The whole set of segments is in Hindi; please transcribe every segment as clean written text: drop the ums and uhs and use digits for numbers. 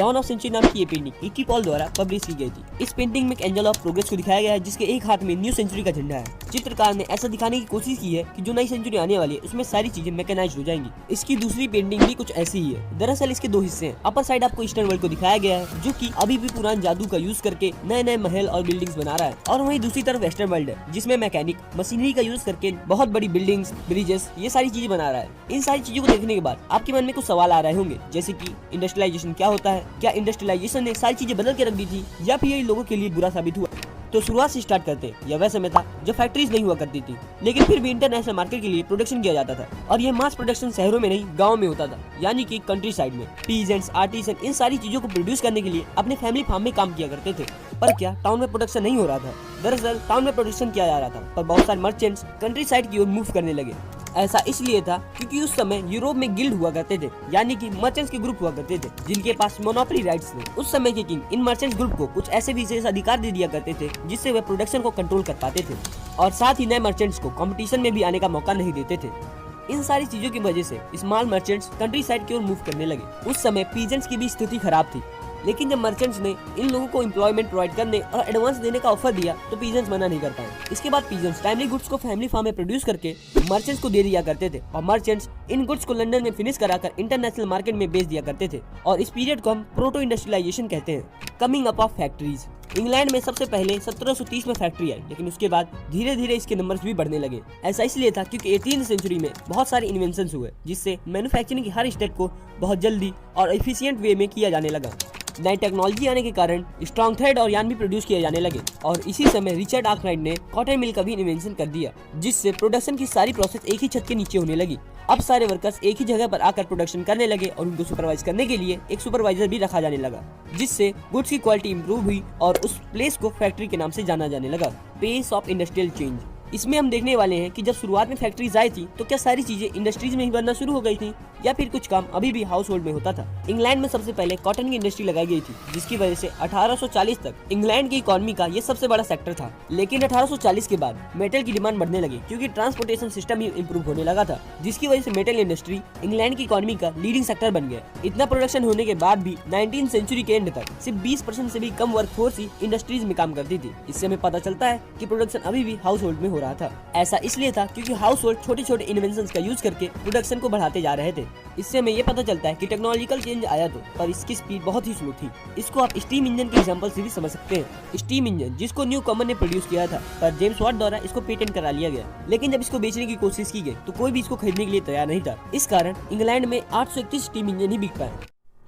डॉन ऑफ सेंचुरी नाम की ये पेंटिंग इकी पॉल द्वारा पब्लिश की गई थी। इस पेंटिंग में एक एंजल ऑफ प्रोग्रेस को दिखाया गया है जिसके एक हाथ में न्यू सेंचुरी का झंडा है। चित्रकार ने ऐसा दिखाने की कोशिश की है कि जो नई सेंचुरी आने वाली है उसमें सारी चीजें मैकेनाइज्ड हो जाएंगी। इसकी दूसरी पेंटिंग भी कुछ ऐसी ही है। दरअसल इसके दो हिस्से हैं। अपर साइड आपको ईस्टर्न वर्ल्ड को दिखाया गया है जो कि अभी भी पुराने जादू का यूज करके नए नए महल और बिल्डिंग्स बना रहा है, और वहीं दूसरी तरफ वेस्टर्न वर्ल्ड है जिसमें मैकेनिक मशीनरी का यूज करके बहुत बड़ी बिल्डिंग्स, ब्रिजेस, ये सारी चीजें बना रहा है। इन सारी चीजों को देखने के बाद आपके मन में कुछ सवाल आ रहे होंगे, जैसे कि इंडस्ट्रियलाइजेशन क्या होता है, क्या इंडस्ट्रियलाइजेशन ने सारी चीजें बदल के रख दी थी या फिर ये लोगों के लिए बुरा साबित हुआ। तो शुरुआत से स्टार्ट करते हैं। यह वह समय था जब फैक्ट्रीज नहीं हुआ करती थी, लेकिन फिर भी इंटरनेशनल मार्केट के लिए प्रोडक्शन किया जाता था, और यह मास प्रोडक्शन शहरों में नहीं गाँव में होता था, यानी कि कंट्री साइड में। पीजेंट्स, आर्टिसन इन सारी चीजों को प्रोड्यूस करने के लिए अपने फैमिली फार्म में काम किया करते थे। पर क्या टाउन में प्रोडक्शन नहीं हो रहा था? दरअसल टाउन में प्रोडक्शन किया जा रहा था, पर बहुत सारे मर्चेंट्स कंट्री साइड की ओर मूव करने लगे। ऐसा इसलिए था क्योंकि उस समय यूरोप में गिल्ड हुआ करते थे, यानी कि मर्चेंट्स के ग्रुप हुआ करते थे जिनके पास मोनोपोली राइट्स थे। उस समय के किंग इन मर्चेंट्स ग्रुप को कुछ ऐसे विशेष अधिकार दे दिया करते थे जिससे वे प्रोडक्शन को कंट्रोल कर पाते थे, और साथ ही नए मर्चेंट्स को कंपटीशन में भी आने का मौका नहीं देते थे। इन सारी चीजों की वजह से स्मॉल मर्चेंट्स कंट्री साइड की ओर मूव करने लगे। उस समय पीजेंट्स की भी स्थिति खराब थी, लेकिन जब मर्चेंट्स ने इन लोगों को एम्प्लॉयमेंट प्रोवाइड करने और एडवांस देने का ऑफर दिया तो पीजेंट्स मना नहीं कर पाए। इसके बाद पीजेंट्स टाइमली गुड्स को फैमिली फार्म में प्रोड्यूस करके मर्चेंट्स को दे दिया करते थे, और मर्चेंट्स इन गुड्स को लंदन में फिनिश कराकर इंटरनेशनल मार्केट में बेच दिया करते थे, और इस पीरियड को हम प्रोटो इंडस्ट्रियलाइजेशन कहते हैं। Coming up of factories. England में सबसे पहले 1730 में फैक्ट्री आई, लेकिन उसके बाद धीरे धीरे इसके नंबर्स भी बढ़ने लगे। ऐसा इसलिए था क्योंकि 18वीं सेंचुरी में बहुत सारे इन्वेंशंस हुए जिससे मैन्युफैक्चरिंग की हर स्टेप को बहुत जल्दी और एफिशिएंट वे में किया जाने लगा। नई टेक्नोलॉजी आने के कारण स्ट्रॉन्ग थ्रेड और यार्न भी प्रोड्यूस किए जाने लगे, और इसी समय रिचर्ड आर्कराइट ने कॉटन मिल का भी इन्वेंशन कर दिया, जिससे प्रोडक्शन की सारी प्रोसेस एक ही छत के नीचे होने लगी। अब सारे वर्कर्स एक ही जगह पर आकर प्रोडक्शन करने लगे, और उनको सुपरवाइज करने के लिए एक सुपरवाइजर भी रखा जाने लगा, जिससे गुड्स की क्वालिटी इंप्रूव हुई और उस प्लेस को फैक्ट्री के नाम से जाना जाने लगा। Pace of industrial change. इसमें हम देखने वाले हैं कि जब शुरुआत में फैक्ट्रीज आई थी तो क्या सारी चीजें इंडस्ट्रीज में ही बनना शुरू हो गई थी, या फिर कुछ काम अभी भी हाउस होल्ड में होता था। इंग्लैंड में सबसे पहले कॉटन की इंडस्ट्री लगाई गई थी, जिसकी वजह से 1840 तक इंग्लैंड की इकोनॉमी का ये सबसे बड़ा सेक्टर था। लेकिन 1840 के बाद मेटल की डिमांड बढ़ने लगी क्योंकि ट्रांसपोर्टेशन सिस्टम ही इम्प्रूव होने लगा था, जिसकी वजह से मेटल इंडस्ट्री इंग्लैंड की इकोनॉमी का लीडिंग सेक्टर बन गया। इतना प्रोडक्शन होने के बाद भी 19वीं सेंचुरी के एंड तक सिर्फ 20% से भी कम वर्कफोर्स ही इंडस्ट्रीज में काम करती थी। इससे हमें पता चलता है कि प्रोडक्शन अभी भी हाउस होल्ड में हो रहा था। ऐसा इसलिए था क्योंकि हाउस होल्ड छोटे छोटे इन्वेंशंस का यूज करके प्रोडक्शन को बढ़ाते जा रहे थे। इससे हमें ये पता चलता है कि टेक्नोलॉजिकल चेंज आया तो, पर इसकी स्पीड बहुत ही स्लो थी। इसको आप स्टीम इंजन के एग्जांपल से भी समझ सकते हैं। स्टीम इंजन जिसको न्यू कॉमन ने प्रोड्यूस किया था, पर जेम्स वाट द्वारा इसको पेटेंट करा लिया गया, लेकिन जब इसको बेचने की कोशिश की गई तो कोई भी इसको खरीदने के लिए तैयार नहीं था। इस कारण इंग्लैंड में 831 स्टीम इंजन ही बिक पाए।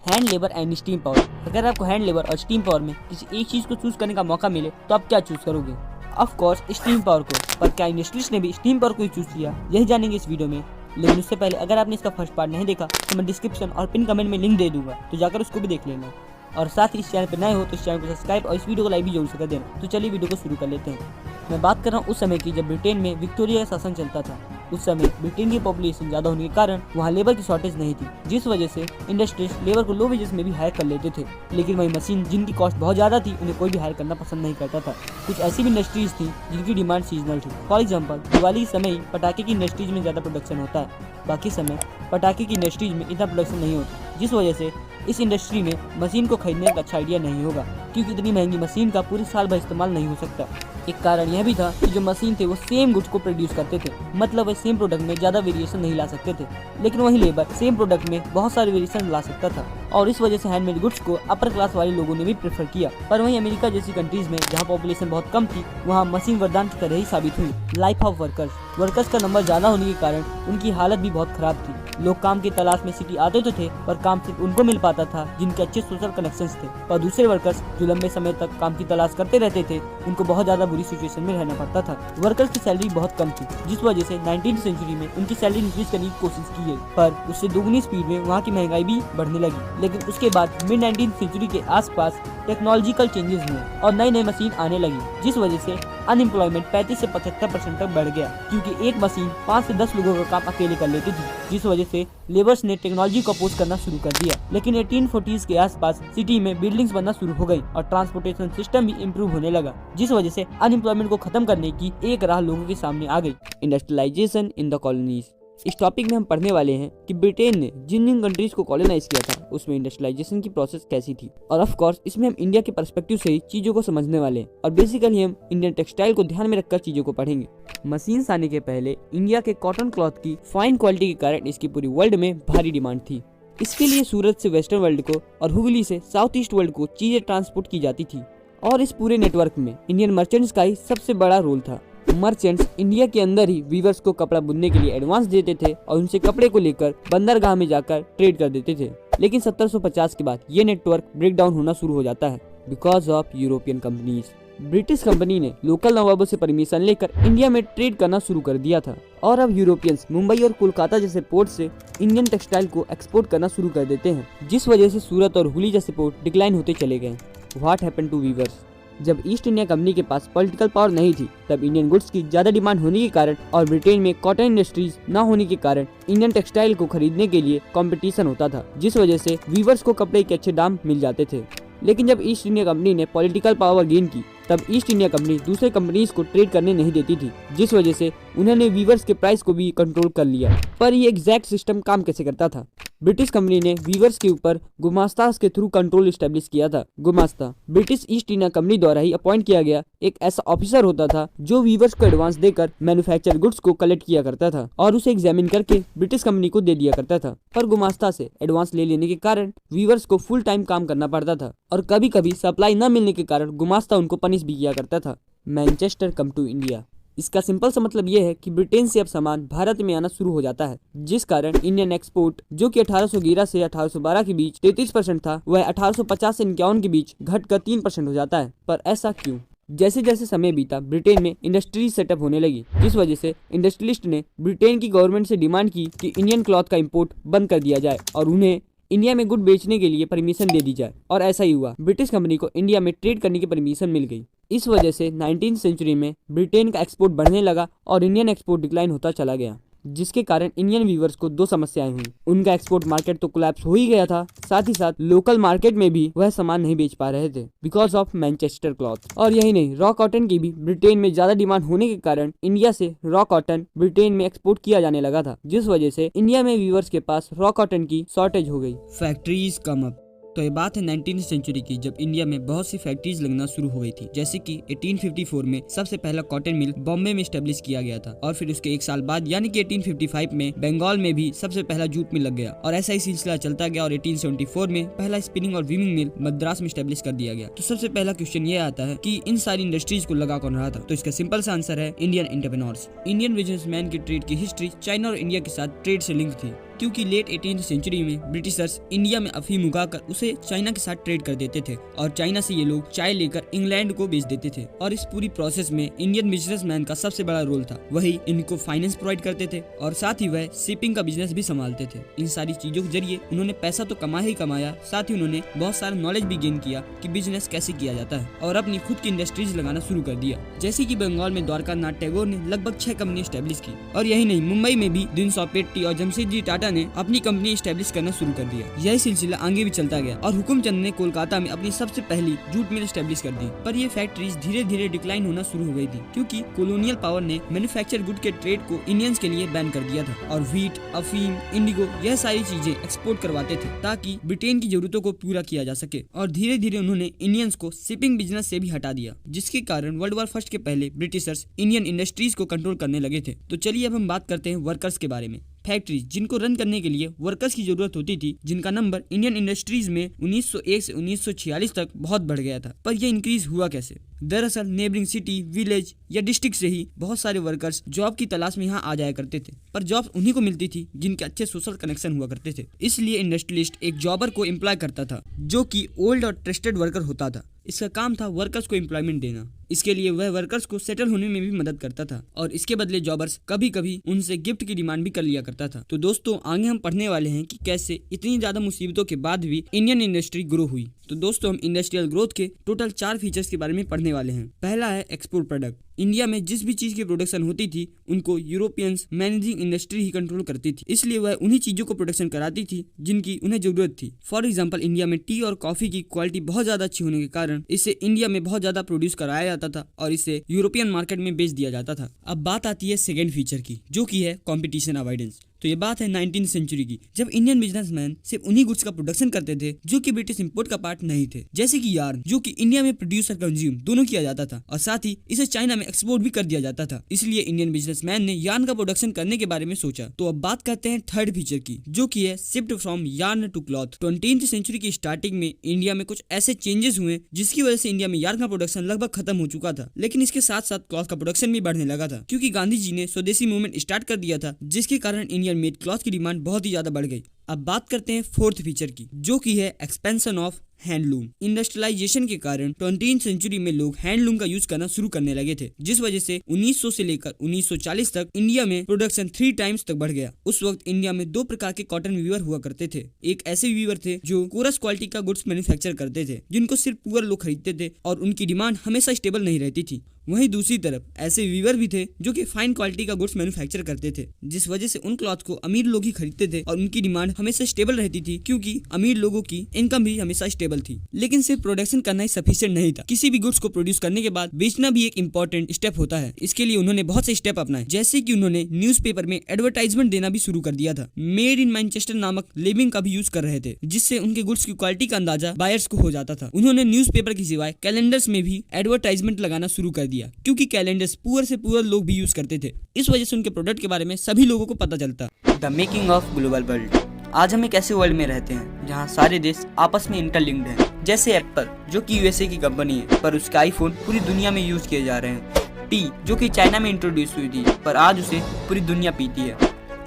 Hand labour and steam power. अगर आपको हैंड लेबर और स्टीम पावर में किसी एक चीज को चूज करने का मौका मिले तो आप क्या चूज करोगे? ऑफ कोर्स स्टीम पावर को, पर क्या इंडस्ट्रीज ने भी स्टीम पावर को ही चूज किया, यही जानेंगे इस वीडियो में। लेकिन उससे पहले अगर आपने इसका फर्स्ट पार्ट नहीं देखा तो मैं डिस्क्रिप्शन और पिन कमेंट में लिंक दे दूंगा, तो जाकर उसको भी देख लेना। और साथ ही इस चैनल पर नए हो तो इस चैनल को सब्सक्राइब और इस वीडियो को लाइक भी जरूर से कर देना। तो चलिए वीडियो को शुरू कर लेते हैं। मैं बात कर रहा हूँ उस समय की जब ब्रिटेन में विक्टोरिया का शासन चलता था। उस समय ब्रिटेन की पॉपुलेशन ज्यादा होने के कारण वहाँ लेबर की शॉर्टेज नहीं थी, जिस वजह से इंडस्ट्रीज लेबर को लो वेजेस में भी हायर कर लेते थे। लेकिन वही मशीन जिनकी कॉस्ट बहुत ज्यादा थी उन्हें कोई भी हायर करना पसंद नहीं करता था। कुछ ऐसी भी इंडस्ट्रीज थी जिनकी डिमांड सीजनल थी। फॉर एग्जाम्पल दिवाली के समय ही पटाखे की इंडस्ट्रीज में ज्यादा प्रोडक्शन होता है, बाकी समय पटाखे की इंडस्ट्रीज में इतना प्रोडक्शन नहीं होता, जिस वजह से इस इंडस्ट्री में मशीन को खरीदने का अच्छा आइडिया नहीं होगा, क्योंकि इतनी महंगी मशीन का पूरे साल भर इस्तेमाल नहीं हो सकता। एक कारण यह भी था कि जो मशीन थे वो सेम गुड्स को प्रोड्यूस करते थे, मतलब वे सेम प्रोडक्ट में ज्यादा वेरिएशन नहीं ला सकते थे। लेकिन वही लेबर सेम प्रोडक्ट में बहुत सारे वेरिएशन ला सकता था, और इस वजह से हैंडमेड गुड्स को अपर क्लास वाले लोगों ने भी प्रेफर किया। पर वहीं अमेरिका जैसी कंट्रीज में जहाँ पॉपुलेशन बहुत कम थी, वहाँ मशीन वरदान की तरह ही साबित हुई। लाइफ ऑफ वर्कर्स का नंबर ज्यादा होने के कारण उनकी हालत भी बहुत खराब थी। लोग काम की तलाश में सिटी आते तो थे, पर काम सिर्फ उनको मिल पाता था जिनके अच्छे सोशल कनेक्शंस थे, पर दूसरे वर्कर्स जो लंबे समय तक काम की तलाश करते रहते थे उनको बहुत ज्यादा बुरी सिचुएशन में रहना पड़ता था। वर्कर्स की सैलरी बहुत कम थी, जिस वजह से 19वीं सेंचुरी में उनकी सैलरी इंक्रीज करने की कोशिश की गई, पर उससे दोगुनी स्पीड में वहाँ की महंगाई भी बढ़ने लगी। लेकिन उसके बाद मिड 19वीं सेंचुरी के आसपास टेक्नोलॉजिकल चेंजेस हुए और नई नई मशीन आने लगी, जिस वजह से अनएम्प्लॉयमेंट 35 से 75% तक बढ़ गया, क्योंकि एक मशीन 5 से 10 लोगों का काम अकेले कर लेती थी, जिस वजह से लेबर्स ने टेक्नोलॉजी को अपोज करना शुरू कर दिया। लेकिन 1840s के आसपास सिटी में बिल्डिंग्स बनना शुरू हो गई और ट्रांसपोर्टेशन सिस्टम भी इम्प्रूव होने लगा, जिस वजह से अनएम्प्लॉयमेंट को खत्म करने की एक राह लोगों के सामने आ गई। Industrialisation in the colonies. इस टॉपिक में हम पढ़ने वाले हैं कि ब्रिटेन ने जिन जिन कंट्रीज को कॉलोनाइज किया था उसमें इंडस्ट्रियलाइजेशन की प्रोसेस कैसी थी, और ऑफ कोर्स इसमें हम इंडिया के पर्सपेक्टिव से ही चीजों को समझने वाले हैं और बेसिकली हम इंडियन टेक्सटाइल को ध्यान में रखकर चीजों को पढ़ेंगे। मशीन्स आने के पहले इंडिया के कॉटन क्लॉथ की फाइन क्वालिटी के कारण इसकी पूरी वर्ल्ड में भारी डिमांड थी। इसके लिए सूरत से वेस्टर्न वर्ल्ड को और हुगली से साउथ ईस्ट वर्ल्ड को चीजें ट्रांसपोर्ट की जाती थी, और इस पूरे नेटवर्क में इंडियन मर्चेंट्स का ही सबसे बड़ा रोल था। मर्चेंट्स इंडिया के अंदर ही वीवर्स को कपड़ा बुनने के लिए एडवांस देते थे और उनसे कपड़े को लेकर बंदरगाह में जाकर ट्रेड कर देते थे। लेकिन 1750 के बाद ये नेटवर्क ब्रेक डाउन होना शुरू हो जाता है because of European companies. British company ने लोकल नवाबों से परमिशन लेकर इंडिया में ट्रेड करना शुरू कर दिया था, और अब यूरोपियंस मुंबई और कोलकाता जैसे पोर्ट से इंडियन टेक्सटाइल को एक्सपोर्ट करना शुरू कर देते हैं, जिस वजह से सूरत और हुगली जैसे पोर्ट डिक्लाइन होते चले गए। What happened to weavers? जब ईस्ट इंडिया कंपनी के पास पॉलिटिकल पावर नहीं थी, तब इंडियन गुड्स की ज्यादा डिमांड होने के कारण और ब्रिटेन में कॉटन इंडस्ट्रीज न होने के कारण इंडियन टेक्सटाइल को खरीदने के लिए कंपटीशन होता था, जिस वजह से वीवर्स को कपड़े के अच्छे दाम मिल जाते थे। लेकिन जब ईस्ट इंडिया कंपनी ने पॉलिटिकल पावर गेन की, तब ईस्ट इंडिया कंपनी दूसरे कंपनीज को ट्रेड करने नहीं देती थी, जिस वजह से उन्होंने वीवर्स के प्राइस को भी कंट्रोल कर लिया। पर ये एग्जैक्ट सिस्टम काम कैसे करता था? ब्रिटिश कंपनी ने वीवर्स के ऊपर गुमास्तास के थ्रू कंट्रोल एस्टेब्लिश किया था। गुमास्ता ब्रिटिश ईस्ट इंडिया कंपनी द्वारा ही अपॉइंट किया गया एक ऐसा ऑफिसर होता था जो वीवर्स को एडवांस देकर मैन्युफैक्चर गुड्स को कलेक्ट किया करता था और उसे एग्जामिन करके ब्रिटिश कंपनी को दे दिया करता था। पर गुमास्ता से एडवांस ले लेने के कारण वीवर्स को फुल टाइम काम करना पड़ता था, और कभी कभी सप्लाई न मिलने के कारण गुमास्ता उनको पनिश भी किया करता था। Manchester come to India. इसका सिंपल सा मतलब यह है कि ब्रिटेन से अब सामान भारत में आना शुरू हो जाता है, जिस कारण इंडियन एक्सपोर्ट जो कि 1811 से 1812 के बीच 33% था, वह 1850 से 51 के बीच घटकर 3% हो जाता है। पर ऐसा क्यों? जैसे जैसे समय बीता ब्रिटेन में इंडस्ट्रीज सेटअप होने लगी, जिस वजह से इंडस्ट्रियलिस्ट ने ब्रिटेन की गवर्नमेंट से डिमांड की कि इंडियन क्लॉथ का इम्पोर्ट बंद कर दिया जाए और उन्हें इंडिया में गुड बेचने के लिए परमिशन दे दी जाए। और ऐसा ही हुआ, ब्रिटिश कंपनी को इंडिया में ट्रेड करने की परमिशन मिल गई। इस वजह से 19वीं सेंचुरी में ब्रिटेन का एक्सपोर्ट बढ़ने लगा और इंडियन एक्सपोर्ट डिक्लाइन होता चला गया, जिसके कारण इंडियन वीवर्स को दो समस्याएं हुई। उनका एक्सपोर्ट मार्केट तो कोलैप्स हो ही गया था, साथ ही साथ लोकल मार्केट में भी वह सामान नहीं बेच पा रहे थे बिकॉज ऑफ मैनचेस्टर क्लॉथ। और यही नहीं, रॉ कॉटन की भी ब्रिटेन में ज्यादा डिमांड होने के कारण इंडिया से रॉ कॉटन ब्रिटेन में एक्सपोर्ट किया जाने लगा था, जिस वजह से इंडिया में वीवर्स के पास रॉ कॉटन की शॉर्टेज हो गई। Factories come up. तो ये बात है 19वीं सेंचुरी की, जब इंडिया में बहुत सी फैक्ट्रीज लगना शुरू हो गई थी। जैसे कि 1854 में सबसे पहला कॉटन मिल बॉम्बे में स्टैब्लिश किया गया था, और फिर उसके एक साल बाद यानी कि 1855 में बंगाल में भी सबसे पहला जूट मिल लग गया, और ऐसा ही सिलसिला चलता गया और 1874 में पहला स्पिनिंग और वीविंग मिल मद्रास में स्टैब्लिश कर दिया गया। तो सबसे पहला क्वेश्चन ये आता है कि इन सारी इंडस्ट्रीज को लगा कौन रहा था? तो इसका सिंपल सा आंसर है इंडियन एंटरप्रेन्योर्स। इंडियन बिजनेसमैन की ट्रेड की हिस्ट्री चाइना और इंडिया के साथ ट्रेड से लिंक थी, क्योंकि लेट 18वीं सेंचुरी में ब्रिटिशर्स इंडिया में अफीम उगाकर उसे चाइना के साथ ट्रेड कर देते थे, और चाइना से ये लोग चाय लेकर इंग्लैंड को बेच देते थे। और इस पूरी प्रोसेस में इंडियन बिजनेसमैन का सबसे बड़ा रोल था। वही इनको फाइनेंस प्रोवाइड करते थे और साथ ही वह शिपिंग का बिजनेस भी संभालते थे। इन सारी चीजों के जरिए उन्होंने पैसा तो कमाया ही कमाया, साथ ही उन्होंने बहुत सारा नॉलेज भी गेन किया कि बिजनेस कैसे किया जाता है, और अपनी खुद की इंडस्ट्रीज लगाना शुरू कर दिया। जैसे की बंगाल में द्वारका नाथ टैगोर ने लगभग 6 कंपनी स्टैब्लिश की, और यही नहीं, मुंबई में भी दिनसौ पेट्टी और जमशेदजी टाटा ने अपनी कंपनी स्टैब्लिश करना शुरू कर दिया। यही सिलसिला आगे भी चलता गया और हुकुमचंद ने कोलकाता में अपनी सबसे पहली जूट मिल स्टैब्लिश कर दी। पर ये फैक्ट्रीज धीरे धीरे डिक्लाइन होना शुरू हो गई थी, क्योंकि कॉलोनियल पावर ने मैन्युफैक्चर गुड के ट्रेड को इंडियंस के लिए बैन कर दिया था, और व्हीट, अफीम, इंडिगो यह सारी चीजें एक्सपोर्ट करवाते थे ताकि ब्रिटेन की जरूरतों को पूरा किया जा सके। और धीरे धीरे उन्होंने इंडियंस को शिपिंग बिजनेस से भी हटा दिया, जिसके कारण वर्ल्ड वॉर फर्स्ट के पहले ब्रिटिशर्स इंडियन इंडस्ट्रीज को कंट्रोल करने लगे थे। तो चलिए अब हम बात करते हैं वर्कर्स के बारे में। फैक्ट्रीज जिनको रन करने के लिए वर्कर्स की जरूरत होती थी, जिनका नंबर इंडियन इंडस्ट्रीज में 1901 से 1946 तक बहुत बढ़ गया था। पर यह इंक्रीज हुआ कैसे? दरअसल नेबरिंग सिटी, विलेज या डिस्ट्रिक्ट से ही बहुत सारे वर्कर्स जॉब की तलाश में यहाँ आ जाया करते थे, पर जॉब उन्हीं को मिलती थी जिनके अच्छे सोशल कनेक्शन हुआ करते थे। इसलिए इंडस्ट्रियलिस्ट एक जॉबर को एम्प्लॉय करता था जो कि ओल्ड और ट्रस्टेड वर्कर होता था। इसका काम था वर्कर्स को एम्प्लॉयमेंट देना। इसके लिए वह वर्कर्स को सेटल होने में भी मदद करता था, और इसके बदले जॉबर्स कभी कभी उनसे गिफ्ट की डिमांड भी कर लिया करता था। तो दोस्तों आगे हम पढ़ने वाले हैं कि कैसे इतनी ज्यादा मुसीबतों के बाद भी इंडियन इंडस्ट्री ग्रो हुई। तो दोस्तों हम इंडस्ट्रियल ग्रोथ के टोटल 4 फीचर्स के बारे में पढ़ने वाले हैं। पहला है एक्सपोर्ट प्रोडक्ट। इंडिया में जिस भी चीज की प्रोडक्शन होती थी उनको यूरोपियंस मैनेजिंग इंडस्ट्री ही कंट्रोल करती थी, इसलिए वह उन्हीं चीजों को प्रोडक्शन कराती थी जिनकी उन्हें जरूरत थी। फॉर एग्जाम्पल, इंडिया में टी और कॉफी की क्वालिटी बहुत ज्यादा अच्छी होने के कारण इसे इंडिया में बहुत ज्यादा प्रोड्यूस कराया जाता था और इसे यूरोपियन मार्केट में बेच दिया जाता था। अब बात आती है सेकेंड फीचर की, जो की है कॉम्पिटिशन अवॉइडेंस। तो ये बात है 19th सेंचुरी की, जब इंडियन बिजनेसमैन सिर्फ उन्हीं गुड्स का प्रोडक्शन करते थे जो कि ब्रिटिश इंपोर्ट का पार्ट नहीं थे, जैसे कि यार्न, जो कि इंडिया में प्रोड्यूस और कंज्यूम दोनों किया जाता था और साथ ही इसे चाइना में एक्सपोर्ट भी कर दिया जाता था। इसलिए इंडियन बिजनेसमैन ने यार्न का प्रोडक्शन करने के बारे में सोचा। तो अब बात करते हैं थर्ड फीचर की, जो की है shift from yarn to cloth. 20th century की स्टार्टिंग में इंडिया में कुछ ऐसे चेंजेस हुए जिसकी वजह से इंडिया में यार्न का प्रोडक्शन लगभग खत्म हो चुका था, लेकिन इसके साथ साथ क्लॉथ का प्रोडक्शन भी बढ़ने लगा था, क्योंकि गांधी जी ने स्वदेशी मूवमेंट स्टार्ट कर दिया था, जिसके कारण इंडियन मेड क्लॉथ की डिमांड बहुत ही ज्यादा बढ़ गई। अब बात करते हैं फोर्थ फीचर की, जो की है एक्सपेंशन ऑफ हैंडलूम। इंडस्ट्रियलाइजेशन के कारण 20th सेंचुरी में लोग हैंडलूम का यूज करना शुरू करने लगे थे, जिस वजह से 1900 से लेकर 1940 तक इंडिया में प्रोडक्शन 3 टाइम्स तक बढ़ गया। उस वक्त इंडिया में 2 प्रकार के कॉटन वीवर हुआ करते थे। एक ऐसे वीवर थे जो कोरस क्वालिटी का गुड्स मैन्युफैक्चर करते थे, जिनको सिर्फ पुअर लोग खरीदते थे और उनकी डिमांड हमेशा स्टेबल नहीं रहती थी। वहीं दूसरी तरफ ऐसे वीवर भी थे जो कि फाइन क्वालिटी का गुड्स मैन्युफैक्चर करते थे, जिस वजह से उन क्लॉथ को अमीर लोग ही खरीदते थे और उनकी डिमांड हमेशा स्टेबल रहती थी, क्योंकि अमीर लोगों की इनकम भी हमेशा स्टेबल थी। लेकिन सिर्फ प्रोडक्शन करना ही सफिशिएंट नहीं था, किसी भी गुड्स को प्रोड्यूस करने के बाद बेचना भी एक इंपॉर्टेंट स्टेप होता है। इसके लिए उन्होंने बहुत से स्टेप अपनाए, जैसे कि उन्होंने न्यूज़पेपर में एडवर्टाइजमेंट देना भी शुरू कर दिया था। मेड इन मैनचेस्टर नामक लेबलिंग का भी यूज कर रहे थे, जिससे उनके गुड्स की क्वालिटी का अंदाजा बायर्स को हो जाता था। उन्होंने न्यूज़पेपर के सिवाय कैलेंडर्स में भी एडवर्टाइजमेंट लगाना शुरू कर दिया, क्योंकि कैलेंडर्स पुअर से पुअर लोग भी यूज करते थे। इस वजह से उनके प्रोडक्ट के बारे में सभी लोगों को पता चलता। The making of global world. आज हम एक ऐसे वर्ल्ड में रहते हैं जहाँ सारे देश आपस में इंटरलिंक्ड हैं, जैसे एप्पल जो कि यूएसए की कंपनी है, पर उसके आईफोन पूरी दुनिया में यूज किए जा रहे हैं। टी जो कि चाइना में इंट्रोड्यूस हुई थी, पर आज उसे पूरी दुनिया पीती है।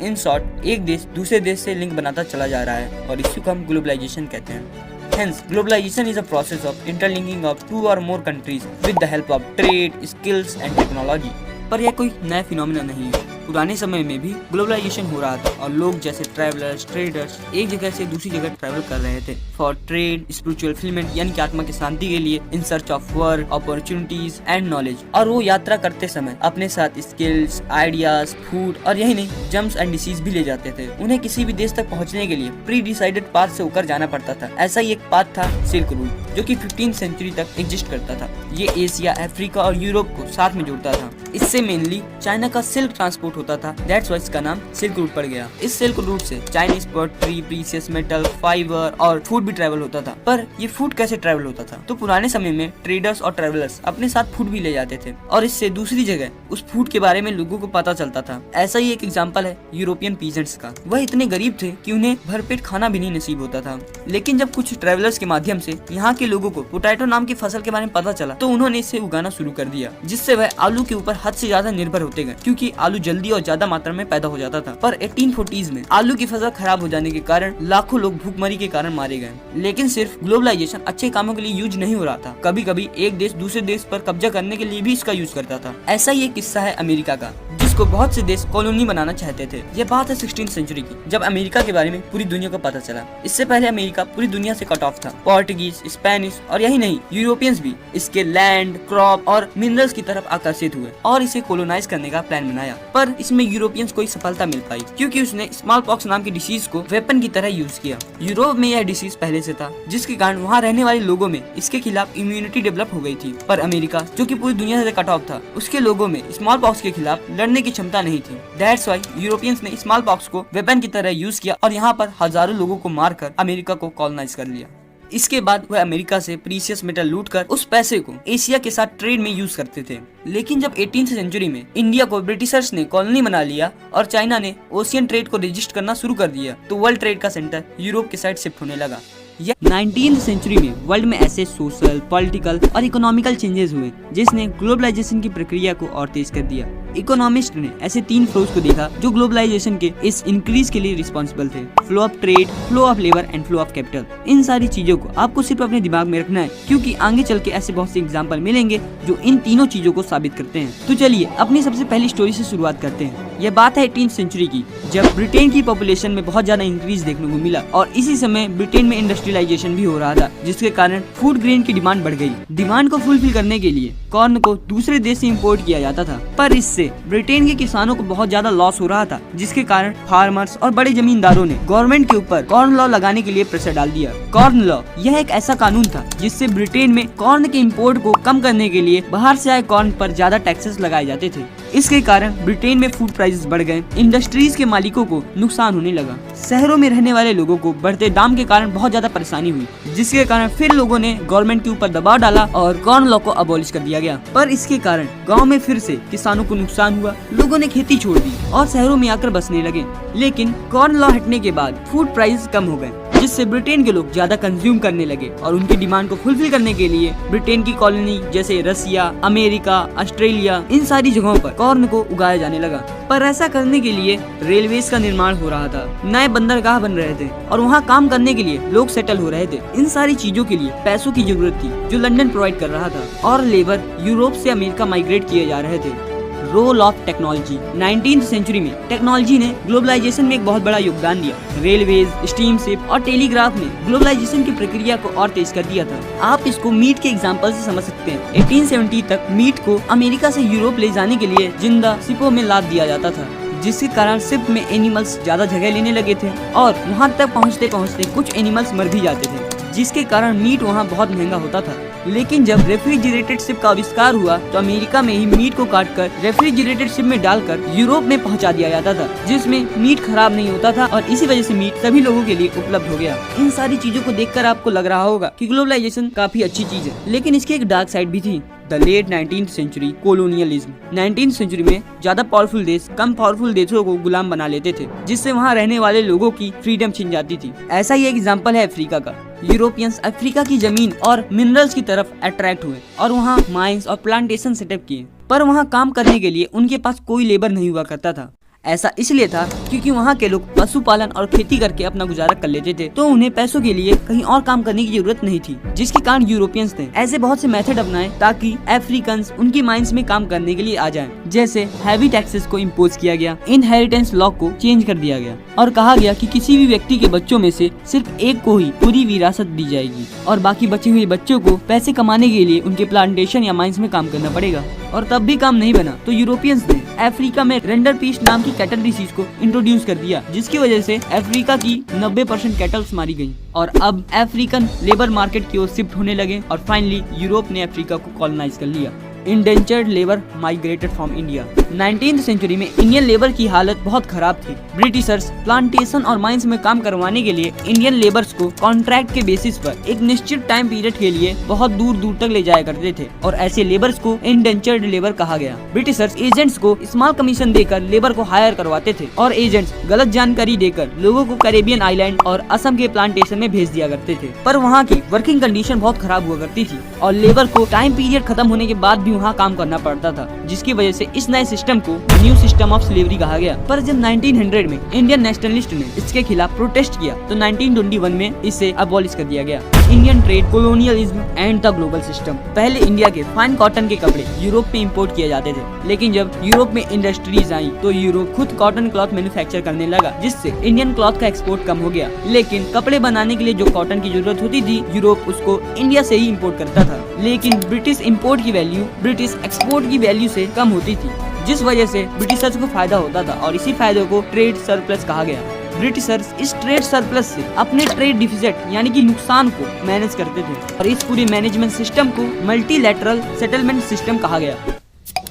इन शॉर्ट, एक देश दूसरे देश से लिंक बनाता चला जा रहा है और इसी को हम ग्लोबलाइजेशन कहते हैं। Hence, globalization is a process of interlinking of 2 or more countries with the help of trade, skills and technology. पर यह कोई नया फिनोमिना नहीं है। पुराने समय में भी ग्लोबलाइजेशन हो रहा था और लोग जैसे ट्रैवलर्स, ट्रेडर्स एक जगह से दूसरी जगह ट्रैवल कर रहे थे फॉर ट्रेड, स्पिरिचुअल फुलफिलमेंट यानी कि आत्मा की शांति के लिए, in search of work, opportunities and knowledge. और वो यात्रा करते समय अपने साथ स्किल्स, आइडियाज, फूड और यही नहीं जम्स एंड डिसीज भी ले जाते थे। उन्हें किसी भी देश तक पहुंचने के लिए प्री डिसाइडेड पाथ से होकर जाना पड़ता था। ऐसा ही एक पाथ था सिल्क रूट, जो कि 15th सेंचुरी तक एग्जिस्ट करता था। ये एशिया, अफ्रीका और यूरोप को साथ में जोड़ता था। इससे मेनली चाइना का सिल्क ट्रांसपोर्ट होता था, दैट्स व्हाई इसका नाम सिल्क रूट पड़ गया। इस सिल्क रूट से Chinese poetry, precious metal, fibre और फूड भी ट्रैवल होता था। पर ये फूड कैसे ट्रैवल होता था? तो पुराने समय में ट्रेडर्स और ट्रैवलर्स अपने साथ फूड भी ले जाते थे और इससे दूसरी जगह उस फूड के बारे में लोगों को पता चलता था। ऐसा ही एक एग्जाम्पल है यूरोपियन पीजेंट्स का। वह इतने गरीब थे कि उन्हें भरपेट खाना भी नहीं नसीब होता था, लेकिन जब कुछ ट्रैवलर्स के माध्यम से यहाँ के लोगों को पोटैटो नाम की फसल के बारे में पता चला, तो उन्होंने इसे उगाना शुरू कर दिया, जिससे वह आलू के ऊपर हद से ज्यादा निर्भर होते गए, क्योंकि आलू जल्दी और ज्यादा मात्रा में पैदा हो जाता था। पर 1840s में आलू की फसल खराब हो जाने के कारण लाखों लोग भूखमरी के कारण मारे गए। लेकिन सिर्फ ग्लोबलाइजेशन अच्छे कामों के लिए यूज नहीं हो रहा था, कभी कभी एक देश दूसरे देश पर कब्जा करने के लिए भी इसका यूज करता था। ऐसा ही एक किस्सा है अमेरिका का, जिसको बहुत से देश कॉलोनी बनाना चाहते थे। यह बात है 16th सेंचुरी की, जब अमेरिका के बारे में पूरी दुनिया को पता चला। इससे पहले अमेरिका पूरी दुनिया से कट ऑफ था। पोर्टुगीज, स्पेनिश और यही नहीं यूरोपियंस भी इसके लैंड, क्रॉप और मिनरल्स की तरफ आकर्षित हुए और इसे कोलोनाइज करने का प्लान बनाया। पर इसमें यूरोपियंस को सफलता मिल पाई, क्योंकि उसने स्मॉल पॉक्स नाम की डिसीज को वेपन की तरह यूज किया। यूरोप में यह डिसीज पहले से था, जिसके कारण वहाँ रहने वाले लोगों में इसके खिलाफ इम्यूनिटी डेवलप हो गई थी। पर अमेरिका, जो कि पूरी दुनिया से कट ऑफ था, उसके लोगों में स्मॉल पॉक्स के खिलाफ लड़ने की क्षमता नहीं थी। दैट्स व्हाई यूरोपियंस ने स्मॉल पॉक्स को वेपन की तरह यूज किया और यहाँ पर हजारों लोगों को मारकर अमेरिका को कॉलोनाइज कर लिया। इसके बाद वह अमेरिका से प्रीशियस मेटल लूटकर उस पैसे को एशिया के साथ ट्रेड में यूज करते थे। लेकिन जब 18th सेंचुरी में इंडिया को ब्रिटिशर्स ने कॉलोनी बना लिया और चाइना ने ओशियन ट्रेड को रजिस्टर करना शुरू कर दिया, तो वर्ल्ड ट्रेड का सेंटर यूरोप के साइड शिफ्ट होने लगा। 19th सेंचुरी में वर्ल्ड में ऐसे सोशल, पॉलिटिकल और इकोनॉमिकल चेंजेस हुए जिसने ग्लोबलाइजेशन की प्रक्रिया को और तेज कर दिया। इकोनॉमिस्ट ने ऐसे 3 फ्लोज को देखा जो ग्लोबलाइजेशन के इस इंक्रीज के लिए रिस्पॉन्सिबल थे: flow of trade, flow of labour and flow of capital. इन सारी चीजों को आपको सिर्फ अपने दिमाग में रखना है, क्योंकि आगे चल के ऐसे बहुत से एग्जाम्पल मिलेंगे जो इन तीनों चीजों को साबित करते हैं। तो चलिए अपनी सबसे पहली स्टोरी से शुरुआत करते हैं। यह बात है 18th सेंचुरी की, जब ब्रिटेन की पॉपुलेशन में बहुत ज्यादा इंक्रीज देखने को मिला और इसी समय ब्रिटेन में इंडस्ट्रियलाइजेशन भी हो रहा था, जिसके कारण फूड ग्रेन की डिमांड बढ़ गई। डिमांड को फुलफिल करने के लिए कॉर्न को दूसरे देश से इंपोर्ट किया जाता था, पर इससे ब्रिटेन के किसानों को बहुत ज्यादा लॉस हो रहा था, जिसके कारण फार्मर्स और बड़े जमींदारों ने गवर्नमेंट के ऊपर कॉर्न लॉ लगाने के लिए प्रेशर डाल दिया। कॉर्न लॉ यह एक ऐसा कानून था जिससे ब्रिटेन में कॉर्न के इंपोर्ट को कम करने के लिए बाहर से आए कॉर्न पर ज्यादा टैक्सेस लगाए जाते थे। इसके कारण ब्रिटेन में फूड प्राइसेस बढ़ गए, इंडस्ट्रीज के मालिकों को नुकसान होने लगा, शहरों में रहने वाले लोगों को बढ़ते दाम के कारण बहुत ज्यादा परेशानी हुई, जिसके कारण फिर लोगों ने गवर्नमेंट के ऊपर दबाव डाला और कॉर्न लॉ को अबॉलिश कर दिया गया। पर इसके कारण गांव में फिर से किसानों को नुकसान हुआ, लोगों ने खेती छोड़ दी और शहरों में आकर बसने लगे। लेकिन कॉर्न लॉ हटने के बाद फूड प्राइस कम हो गए, जिससे ब्रिटेन के लोग ज्यादा कंज्यूम करने लगे और उनकी डिमांड को फुलफिल करने के लिए ब्रिटेन की कॉलोनी जैसे रसिया, अमेरिका, ऑस्ट्रेलिया, इन सारी जगहों पर कॉर्न को उगाया जाने लगा। पर ऐसा करने के लिए रेलवेज का निर्माण हो रहा था, नए बंदरगाह बन रहे थे और वहाँ काम करने के लिए लोग सेटल हो रहे थे। इन सारी चीजों के लिए पैसों की जरूरत थी जो लंदन प्रोवाइड कर रहा था और लेबर यूरोप से अमेरिका माइग्रेट किए जा रहे थे। Role of technology. 19वीं सेंचुरी में टेक्नोलॉजी ने ग्लोबलाइजेशन में एक बहुत बड़ा योगदान दिया। रेलवेज, स्टीमशिप और टेलीग्राफ ने ग्लोबलाइजेशन की प्रक्रिया को और तेज कर दिया था। आप इसको मीट के एग्जांपल से समझ सकते हैं। 1870 तक मीट को अमेरिका से यूरोप ले जाने के लिए जिंदा शिपों में लाद दिया जाता था, जिसके कारण शिप में एनिमल्स ज्यादा जगह लेने लगे थे और वहाँ तक पहुँचते पहुँचते कुछ एनिमल्स मर भी जाते थे, जिसके कारण मीट वहाँ बहुत महंगा होता था। लेकिन जब रेफ्रिजरेटेड शिप का आविष्कार हुआ तो अमेरिका में ही मीट को काटकर रेफ्रिजरेटेड शिप में डालकर यूरोप में पहुंचा दिया जाता था, जिसमें मीट खराब नहीं होता था और इसी वजह से मीट सभी लोगों के लिए उपलब्ध हो गया। इन सारी चीजों को देखकर आपको लग रहा होगा कि ग्लोबलाइजेशन काफी अच्छी चीज है, लेकिन इसकी एक डार्क साइड भी थी। द लेट 19वीं सेंचुरी कोलोनियलिज्म। 19वीं सेंचुरी में ज्यादा पावरफुल देश कम पावरफुल देशों को गुलाम बना लेते थे, जिससे वहाँ रहने वाले लोगों की फ्रीडम छिन जाती थी। ऐसा ही एक एग्जांपल है अफ्रीका का। यूरोपियंस अफ्रीका की जमीन और मिनरल्स की तरफ अट्रैक्ट हुए और वहाँ माइंस और प्लांटेशन सेटअप किए, पर वहाँ काम करने के लिए उनके पास कोई लेबर नहीं हुआ करता था। ऐसा इसलिए था क्योंकि वहाँ के लोग पशुपालन और खेती करके अपना गुजारा कर लेते थे, तो उन्हें पैसों के लिए कहीं और काम करने की जरूरत नहीं थी, जिसके कारण यूरोपियंस ने ऐसे बहुत से मेथड अपनाए ताकि अफ्रीकन्स उनकी माइंस में काम करने के लिए आ जाएं। जैसे हैवी टैक्सेस को इम्पोज किया गया, इनहेरिटेंस लॉ को चेंज कर दिया गया और कहा गया कि किसी भी व्यक्ति के बच्चों में से सिर्फ एक को ही पूरी विरासत दी जाएगी और बाकी बचे हुए बच्चों को पैसे कमाने के लिए उनके प्लांटेशन या माइंस में काम करना पड़ेगा। और तब भी काम नहीं बना तो यूरोपियंस ने अफ्रीका में रेंडर पीस्ट नाम की कैटल डिसीज को इंट्रोड्यूस कर दिया, जिसकी वजह से अफ्रीका की 90% कैटल्स मारी गयी और अब अफ्रीकन लेबर मार्केट की ओर शिफ्ट होने लगे और फाइनली यूरोप ने अफ्रीका को कॉलोनाइज कर लिया। Indentured labour migrated from India. 19वीं सेंचुरी में इंडियन लेबर की हालत बहुत खराब थी। ब्रिटिशर्स प्लांटेशन और माइंस में काम करवाने के लिए इंडियन लेबर्स को कॉन्ट्रैक्ट के बेसिस पर एक निश्चित टाइम पीरियड के लिए बहुत दूर दूर तक ले जाया करते थे और ऐसे लेबर्स को इंडेंचर्ड लेबर कहा गया। ब्रिटिशर्स एजेंट्स को स्मॉल कमीशन देकर लेबर को हायर करवाते थे और एजेंट्स गलत जानकारी देकर लोगों को कैरेबियन आइलैंड और असम के प्लांटेशन में भेज दिया करते थे, पर वहाँ की वर्किंग कंडीशन बहुत खराब हुआ करती थी और लेबर को टाइम पीरियड खत्म होने के बाद भी वहाँ काम करना पड़ता था, जिसकी वजह से इस नए सिस्टम को न्यू सिस्टम ऑफ स्लेवरी कहा गया। पर जब 1900 में इंडियन नेशनलिस्ट ने इसके खिलाफ प्रोटेस्ट किया तो 1921 में इसे अबॉलिश कर दिया गया। Indian trade, colonialism and the global system. पहले इंडिया के फाइन कॉटन के कपड़े यूरोप में इंपोर्ट किए जाते थे, लेकिन जब यूरोप में इंडस्ट्रीज आई तो यूरोप खुद कॉटन क्लॉथ मैन्युफैक्चर करने लगा, जिससे इंडियन क्लॉथ का एक्सपोर्ट कम हो गया। लेकिन कपड़े बनाने के लिए जो कॉटन की जरूरत होती थी यूरोप उसको इंडिया से ही इम्पोर्ट करता था, लेकिन ब्रिटिश इम्पोर्ट की वैल्यू ब्रिटिश एक्सपोर्ट की वैल्यू से कम होती थी, जिस वजह से ब्रिटिशर्स को फायदा होता था और इसी फायदे को ट्रेड सरप्लस कहा गया। ब्रिटिशर्स इस ट्रेड सरप्लस से अपने ट्रेड डिफिसिट यानी कि नुकसान को मैनेज करते थे और इस पूरे मैनेजमेंट सिस्टम को मल्टीलैटरल सेटलमेंट सिस्टम कहा गया।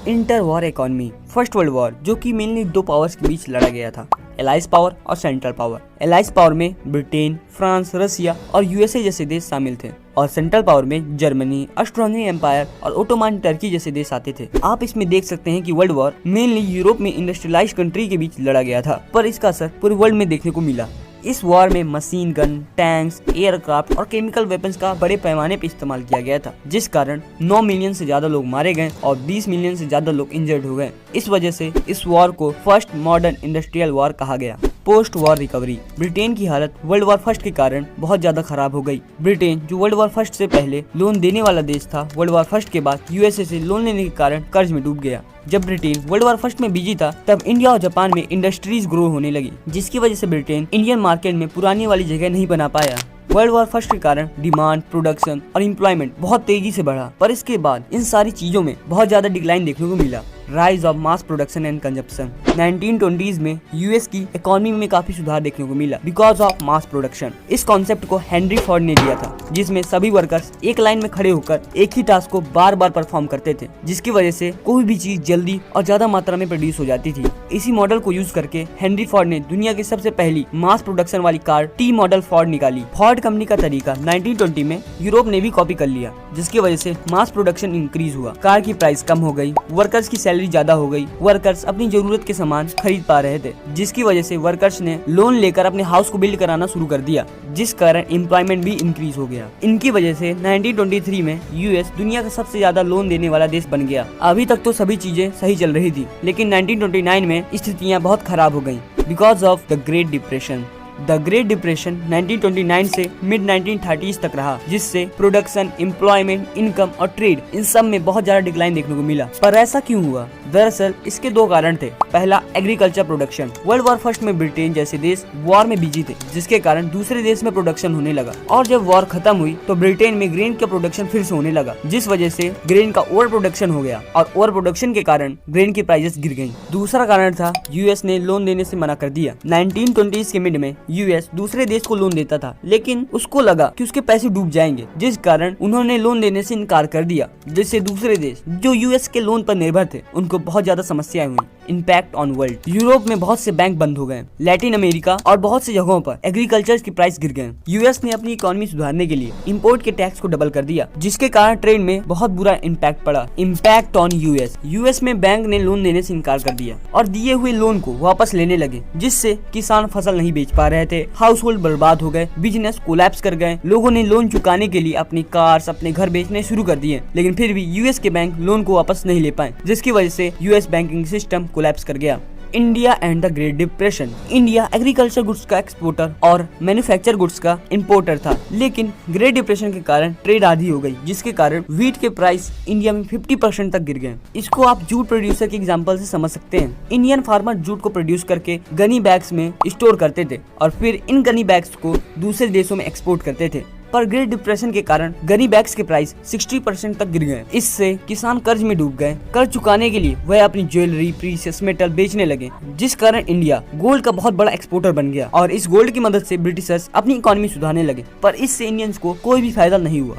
Inter war economy. First world war जो कि मेनली दो पावर्स के बीच लड़ा गया था, एलाइज पावर और सेंट्रल पावर। एलाइज पावर में ब्रिटेन, फ्रांस, रसिया और यूएसए जैसे देश शामिल थे और सेंट्रल पावर में जर्मनी, ऑस्ट्रोनियन एम्पायर और ओटोमान टर्की जैसे देश आते थे। आप इसमें देख सकते हैं कि वर्ल्ड वॉर मेनली यूरोप में इंडस्ट्रियलाइज कंट्री के बीच लड़ा गया था, पर इसका असर पूरे वर्ल्ड में देखने को मिला। इस वॉर में मशीन गन, टैंक्स, एयरक्राफ्ट और केमिकल वेपन्स का बड़े पैमाने पर इस्तेमाल किया गया था, जिस कारण 9 मिलियन से ज्यादा लोग मारे गए और 20 मिलियन से ज्यादा लोग इंजर्ड हो गए। इस वजह से इस वॉर को फर्स्ट मॉडर्न इंडस्ट्रियल वॉर कहा गया। Post war recovery. ब्रिटेन की हालत वर्ल्ड वॉर फर्स्ट के कारण बहुत ज्यादा खराब हो गई। ब्रिटेन जो वर्ल्ड वॉर फर्स्ट से पहले लोन देने वाला देश था, वर्ल्ड वॉर फर्स्ट के बाद यूएसए से लोन लेने के कारण कर्ज में डूब गया। जब ब्रिटेन वर्ल्ड वॉर फर्स्ट में बिजी था तब इंडिया और जापान में इंडस्ट्रीज ग्रो होने लगी, जिसकी वजह से ब्रिटेन इंडियन मार्केट में पुरानी वाली जगह नहीं बना पाया। वर्ल्ड वॉर फर्स्ट के कारण डिमांड, प्रोडक्शन और एम्प्लॉयमेंट बहुत तेजी से बढ़ा, पर इसके बाद इन सारी चीजों में बहुत ज्यादा डिक्लाइन देखने को मिला। Rise of mass production and consumption. 1920s में यूएस की इकोनॉमी में काफी सुधार देखने को मिला बिकॉज ऑफ मास प्रोडक्शन। इस कॉन्सेप्ट को हेनरी फोर्ड ने दिया था, जिसमें सभी वर्कर्स एक लाइन में खड़े होकर एक ही टास्क को बार बार परफॉर्म करते थे, जिसकी वजह से कोई भी चीज जल्दी और ज्यादा मात्रा में प्रोड्यूस हो जाती थी। इसी मॉडल को यूज करके हेनरी फोर्ड ने दुनिया की सबसे पहली मास प्रोडक्शन वाली कार टी मॉडल फोर्ड निकाली। फोर्ड कंपनी का तरीका 1920 में यूरोप ने भी कॉपी कर लिया, जिसकी वजह से मास प्रोडक्शन इंक्रीज हुआ। कार की प्राइस कम हो गई, वर्कर्स की सैलरी ज्यादा हो गई, वर्कर्स अपनी जरूरत के सामान खरीद पा रहे थे, जिसकी वजह से वर्कर्स ने लोन लेकर अपने हाउस को बिल्ड कराना शुरू कर दिया, जिस कारण एम्प्लॉयमेंट भी इंक्रीज हो गया। इनकी वजह से 1923 में यूएस दुनिया का सबसे ज्यादा लोन देने वाला देश बन गया। अभी तक तो सभी चीजें सही चल रही थी, लेकिन 1929 में स्थितियां बहुत खराब हो गयी because of the great depression. The great depression 1929 से मिड 1930s तक रहा, जिससे प्रोडक्शन, एम्प्लॉयमेंट, इनकम और ट्रेड इन सब में बहुत ज्यादा डिक्लाइन देखने को मिला। पर ऐसा क्यों हुआ? दरअसल इसके दो कारण थे। पहला, agriculture production. World war first में ब्रिटेन जैसे देश वॉर में बिजी थे, जिसके कारण दूसरे देश में प्रोडक्शन होने लगा, और जब वॉर खत्म हुई तो ब्रिटेन में ग्रेन का प्रोडक्शन फिर से होने लगा, जिस वजह से ग्रेन का ओवर प्रोडक्शन हो गया, और ओवर प्रोडक्शन के कारण ग्रेन की प्राइसेस गिर गयी। दूसरा कारण था, यूएस ने लोन देने से मना कर दिया। 1920s के मिड में यूएस दूसरे देश को लोन देता था, लेकिन उसको लगा कि उसके पैसे डूब जाएंगे, जिस कारण उन्होंने लोन देने से इनकार कर दिया, जिससे दूसरे देश जो यूएस के लोन पर निर्भर थे उनको बहुत ज्यादा समस्याएं हुई। Impact on world. यूरोप में बहुत से बैंक बंद हो गए, लैटिन अमेरिका और बहुत सी जगहों पर एग्रीकल्चर की प्राइस गिर गए। यूएस ने अपनी इकोनॉमी सुधारने के लिए इंपोर्ट के टैक्स को डबल कर दिया, जिसके कारण ट्रेड में बहुत बुरा इम्पैक्ट पड़ा। Impact on US. यूएस में बैंक ने लोन देने से इनकार कर दिया और दिए हुए लोन को वापस लेने लगे, जिससे किसान फसल नहीं बेच पा रहे थे, हाउस होल्ड बर्बाद हो गए, बिजनेस कोलैप्स कर गए। लोगों ने लोन चुकाने के लिए अपनी कार्स, अपने घर बेचने शुरू कर दिए, लेकिन फिर भी यूएस के बैंक लोन को वापस नहीं ले पाए, जिसकी वजह से यूएस बैंकिंग सिस्टम कोलैप्स कर गया। India and the great depression. India agriculture goods का एक्सपोर्टर और मैन्युफैक्चर गुड्स का इंपोर्टर था, लेकिन ग्रेट डिप्रेशन के कारण ट्रेड आधी हो गई, जिसके कारण व्हीट के प्राइस इंडिया में 50% तक गिर गए। इसको आप जूट प्रोड्यूसर के एग्जांपल से समझ सकते हैं। इंडियन फार्मर जूट को प्रोड्यूस करके गनी बैग्स में स्टोर करते थे और फिर इन गनी बैग्स को दूसरे देशों में एक्सपोर्ट करते थे, पर ग्रेट डिप्रेशन के कारण गनी बैग्स के प्राइस 60% तक गिर गए। इससे किसान कर्ज में डूब गए। कर्ज चुकाने के लिए वह अपनी ज्वेलरी, प्रीशियस मेटल बेचने लगे, जिस कारण इंडिया गोल्ड का बहुत बड़ा एक्सपोर्टर बन गया और इस गोल्ड की मदद से ब्रिटिशर्स अपनी इकोनॉमी सुधारने लगे, पर इससे इंडियंस को कोई भी फायदा नहीं हुआ।